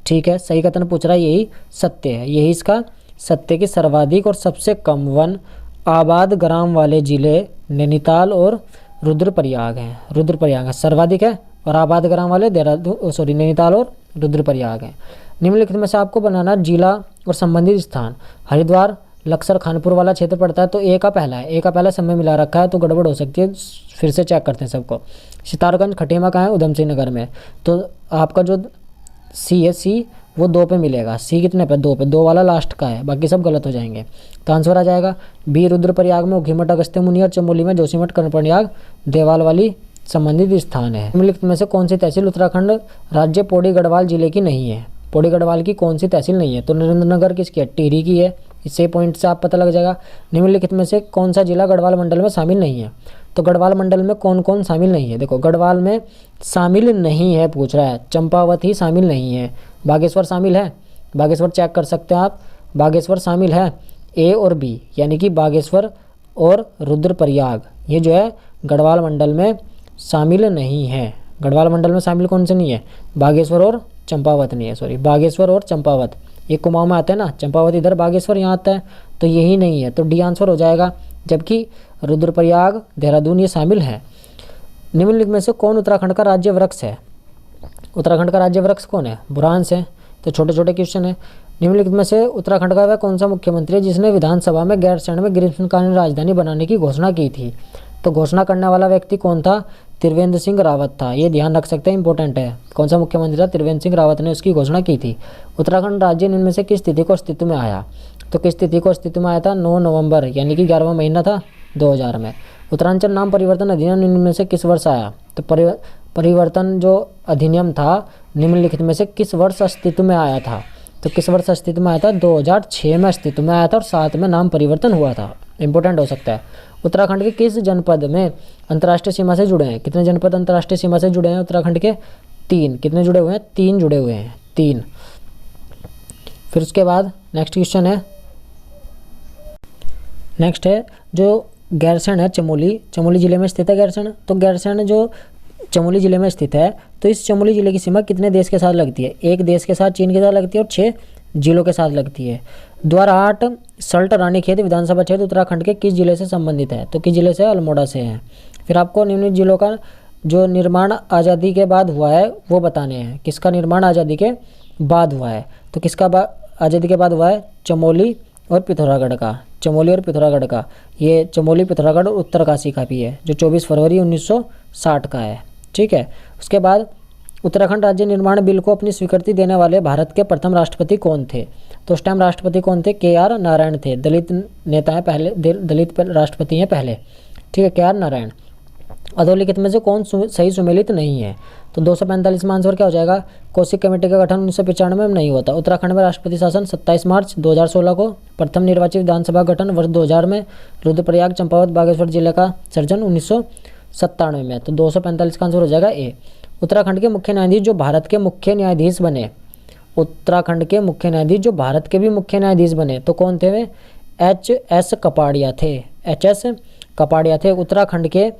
ठीक है, सही कथन पूछ रहा है, यही सत्य है। यही इसका सत्य कि सर्वाधिक और सबसे कम वन आबाद ग्राम वाले जिले नैनीताल और रुद्रप्रयाग हैं। सर्वाधिक है और आबाद ग्राम वाले नैनीताल और रुद्रप्रयाग हैं। निम्नलिखित में से आपको बनाना जिला और संबंधित स्थान। हरिद्वार, लक्सर, खानपुर वाला क्षेत्र पड़ता है, तो A का पहला समय मिला रखा है, तो गड़बड़ हो सकती है। फिर से चेक करते हैं सबको। सितारगंज, खटीमा कहाँ है? उधम सिंह नगर में। तो आपका जो C है, C वो 2 पे मिलेगा। C कितने पे? 2 पे। 2 वाला लास्ट का है, बाकी सब गलत हो जाएंगे। तो आंसर आ जाएगा B, रुद्रप्रयाग में ऊखीमठ, अगस्त्य मुनि और चमोली में जोशीमठ, कर्णप्रयाग, देवाल वाली संबंधित स्थान है। निम्नलिखित में से कौन सी तहसील उत्तराखंड राज्य पौड़ी गढ़वाल जिले की नहीं है? पौड़ी गढ़वाल की कौन सी तहसील नहीं है? तो नरेंद्रनगर किसकी है? टिहरी की है। इससे पॉइंट से आप पता लग जाएगा। निम्नलिखित में से कौन सा जिला गढ़वाल मंडल में शामिल नहीं है? तो गढ़वाल मंडल में कौन शामिल नहीं है? देखो, गढ़वाल में शामिल नहीं है पूछ रहा है, चंपावत ही शामिल नहीं है। बागेश्वर शामिल है, बागेश्वर चेक कर सकते हैं आप, बागेश्वर शामिल है। A और B यानी कि बागेश्वर और रुद्रप्रयाग ये जो है गढ़वाल मंडल में शामिल नहीं है। गढ़वाल मंडल में शामिल कौन से नहीं है? बागेश्वर और चंपावत नहीं है, बागेश्वर और चंपावत। ये कुमाऊं में आते हैं ना, चंपावत इधर, बागेश्वर यहाँ आता है। तो यही नहीं है, तो डी आंसर हो जाएगा। जबकि रुद्रप्रयाग, देहरादून ये शामिल है। निम्नलिखित में से कौन उत्तराखंड का राज्य वृक्ष है? उत्तराखंड का राज्य वृक्ष कौन है? बुरांश है। तो छोटे छोटे क्वेश्चन है। निम्नलिखित में से उत्तराखंड का वह कौन सा मुख्यमंत्री है जिसने विधानसभा में गैरसैंण में ग्रीष्मकालीन राजधानी बनाने की घोषणा की थी? तो घोषणा करने वाला व्यक्ति कौन था? त्रिवेंद्र सिंह रावत था। ये ध्यान रख सकते हैं, इंपॉर्टेंट है। कौन सा मुख्यमंत्री था? त्रिवेंद्र सिंह रावत ने उसकी घोषणा की थी। उत्तराखंड राज्य निम्न में से किस तिथि को अस्तित्व में आया? तो किस तिथि को अस्तित्व में आया था? 9 नवंबर, यानी कि 11वां महीना था 2000 में। उत्तरांचल नाम परिवर्तन अधिनियम निम्न में से किस वर्ष आया? तो परिवर्तन जो अधिनियम था निम्नलिखित में से किस वर्ष अस्तित्व में आया था? तो किस वर्ष अस्तित्व में आया था? 2006 में अस्तित्व में आया था और 7 में नाम परिवर्तन हुआ था। इंपॉर्टेंट हो सकता है। उत्तराखंड के किस जनपद में अंतर्राष्ट्रीय सीमा से जुड़े हैं? कितने जनपद अंतर्राष्ट्रीय सीमा से जुड़े हैं उत्तराखंड के? 3। कितने जुड़े हुए हैं? 3 जुड़े हुए हैं, 3। फिर उसके बाद नेक्स्ट क्वेश्चन है, नेक्स्ट है जो गैरसैंण है चमोली, चमोली जिले में स्थित है गैरसैंण। तो गैरसैंण जो चमोली जिले में स्थित है, तो इस चमोली जिले की सीमा कितने देश के साथ लगती है? एक देश के साथ, चीन के साथ लगती है, और 6 जिलों के साथ लगती है। द्वाराहाट सल्ट रानीखेत विधानसभा क्षेत्र उत्तराखंड के किस जिले से संबंधित है? तो किस जिले से? अल्मोड़ा से है। फिर आपको निम्न जिलों का जो निर्माण आज़ादी के बाद हुआ है वो बताने हैं। किसका निर्माण आज़ादी के बाद हुआ है? तो किसका आज़ादी के बाद हुआ है? चमोली और पिथौरागढ़ का। चमोली और पिथौरागढ़ का। ये चमोली, पिथौरागढ़ और उत्तरकाशी का भी है, जो 24 फरवरी 1960 का है। ठीक है। उसके बाद उत्तराखंड राज्य निर्माण बिल को अपनी स्वीकृति देने वाले भारत के प्रथम राष्ट्रपति कौन थे? तो उस टाइम राष्ट्रपति कौन थे? KR नारायण थे। दलित नेता हैं पहले, दलित राष्ट्रपति हैं पहले। ठीक है, KR नारायण। अधोलिखित में से कौन सही सुमेलित नहीं है? तो 245 में आंसर क्या हो जाएगा? कौशिक कमेटी का गठन 1995 में नहीं होता। उत्तराखंड में राष्ट्रपति शासन 27 मार्च 2016 को। प्रथम निर्वाचित विधानसभा गठन वर्ष 2000 में। रुद्रप्रयाग, चंपावत, बागेश्वर जिले का सृजन 1997 में। तो 245 का आंसर हो जाएगा ए। उत्तराखंड के मुख्य न्यायाधीश जो भारत के मुख्य न्यायाधीश बने, उत्तराखंड के मुख्य न्यायाधीश जो भारत के भी मुख्य न्यायाधीश बने, तो कौन थे वे? HS कपाड़िया थे। HS कपाड़िया थे। उत्तराखंड के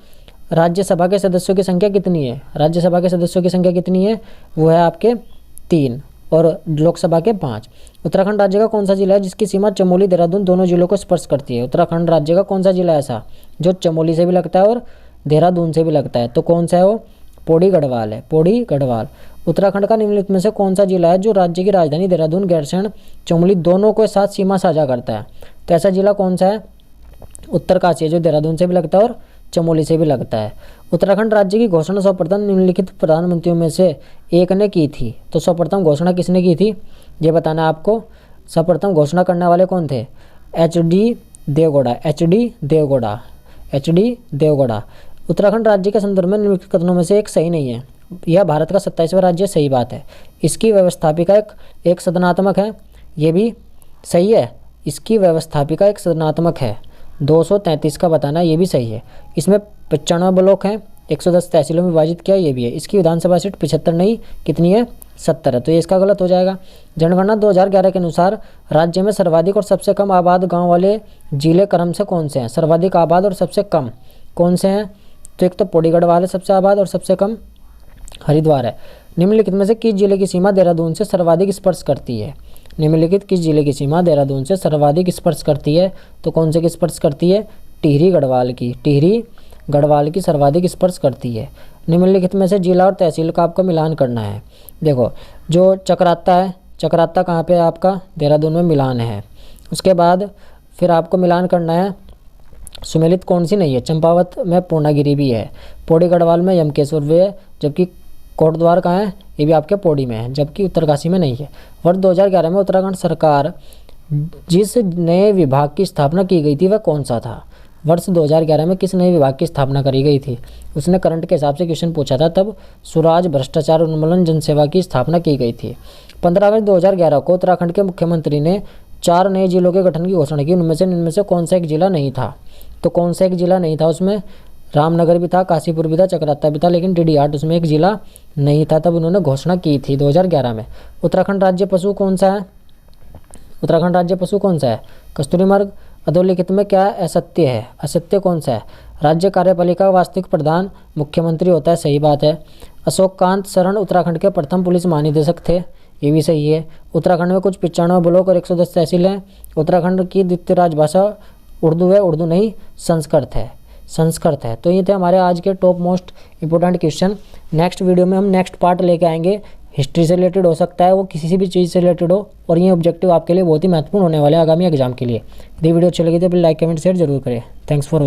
राज्यसभा के सदस्यों की संख्या कितनी है? राज्यसभा के सदस्यों की संख्या कितनी है? वो है आपके 3 और लोकसभा के 5। उत्तराखंड राज्य का कौन सा जिला है जिसकी सीमा चमोली, देहरादून दोनों जिलों को स्पर्श करती है? उत्तराखंड राज्य का कौन सा जिला ऐसा जो चमोली से भी लगता है और देहरादून से भी लगता है? तो कौन सा है वो? पौड़ी गढ़वाल है, पौड़ी गढ़वाल। उत्तराखंड का निम्नलिखित में से कौन सा जिला है जो राज्य की राजधानी देहरादून, गैरसैंण, चमोली दोनों के साथ सीमा साझा करता है? तो ऐसा जिला कौन सा है? उत्तरकाशी है, जो देहरादून से भी लगता है और चमोली से भी लगता है। उत्तराखंड राज्य की घोषणा सर्वप्रथम निम्नलिखित प्रधानमंत्रियों में से एक ने की थी। तो सर्वप्रथम घोषणा किसने की थी ये बताना है आपको। सर्वप्रथम घोषणा करने वाले कौन थे? HD Deve Gowda, HD Deve Gowda. उत्तराखंड राज्य के संदर्भ में निम्नलिखित कथनों में से एक सही नहीं है। यह भारत का 27वां राज्य, सही बात है। इसकी व्यवस्थापिका एक सदनात्मक है, ये भी सही है। इसकी व्यवस्थापिका एक सदनात्मक है, 233 का बताना, ये भी सही है। इसमें 95 ब्लॉक हैं, 110 तहसीलों में विभाजित किया, ये भी है। इसकी विधानसभा सीट 75 नहीं, कितनी है? 70 है, तो ये इसका गलत हो जाएगा। जनगणना 2011 के अनुसार राज्य में सर्वाधिक और सबसे कम आबाद गाँव वाले जिले क्रम से कौन से हैं? सर्वाधिक आबाद और सबसे कम कौन से हैं? तो एक तो पौड़ी गढ़वाल है सबसे आबाद और सबसे कम हरिद्वार है। निम्नलिखित में से किस जिले की सीमा देहरादून से सर्वाधिक स्पर्श करती है? निम्नलिखित किस जिले की सीमा देहरादून से सर्वाधिक स्पर्श करती है? तो कौन से की स्पर्श करती है? टिहरी गढ़वाल की, टिहरी गढ़वाल की सर्वाधिक स्पर्श करती है। निम्नलिखित में से जिला और तहसील का आपको मिलान करना है। देखो, जो चक्राता है, चक्राता कहाँ पे है आपका? देहरादून में मिलान है। उसके बाद फिर आपको मिलान करना है, सुमेलित कौन सी नहीं है? चंपावत में पूर्णागिरी भी है, पौड़ी गढ़वाल में यमकेश्वर भी है, जबकि कोटद्वार कहाँ है? ये भी आपके पौड़ी में है, जबकि उत्तरकाशी में नहीं है। वर्ष 2011 में उत्तराखंड सरकार जिस नए विभाग की स्थापना की गई थी वह कौन सा था? वर्ष 2011 में किस नए विभाग की स्थापना करी गई थी? उसने करंट के हिसाब से क्वेश्चन पूछा था, तब स्वराज भ्रष्टाचार उन्मूलन जनसेवा की स्थापना की गई थी। 15 अगस्त 2011 को उत्तराखंड के मुख्यमंत्री ने 4 नए जिलों के गठन की घोषणा की। उनमें से कौन सा एक जिला नहीं था? तो कौन सा एक जिला नहीं था उसमें? रामनगर भी था, काशीपुर भी था, चक्राता भी था, लेकिन DD8 उसमें एक जिला नहीं था, तब उन्होंने घोषणा की थी 2011 में। उत्तराखंड राज्य पशु कौन सा है? उत्तराखंड राज्य पशु कौन सा है? कस्तूरी मृग। अधोलिखित में क्या असत्य है? असत्य कौन सा है? राज्य कार्यपालिका का वास्तविक प्रधान मुख्यमंत्री होता है, सही बात है। अशोक कांत शरण उत्तराखंड के प्रथम पुलिस महानिदेशक थे, ये भी सही है। उत्तराखंड में कुछ 95 ब्लॉक और 110 तहसील हैं। उत्तराखंड की द्वितीय राजभाषा उर्दू है, उर्दू नहीं संस्कृत है। तो ये थे हमारे आज के top most important question. Next video में हम नेक्स्ट पार्ट लेके आएंगे। हिस्ट्री से रिलेटेड हो सकता है, वो किसी भी चीज़ से रिलेटेड हो, और ये ऑब्जेक्टिव आपके लिए बहुत ही महत्वपूर्ण होने वाले हैं आगामी एग्जाम के लिए। यदि वीडियो अच्छी लगी तो फिर लाइक कमेंट शेयर जरूर करें। Thanks for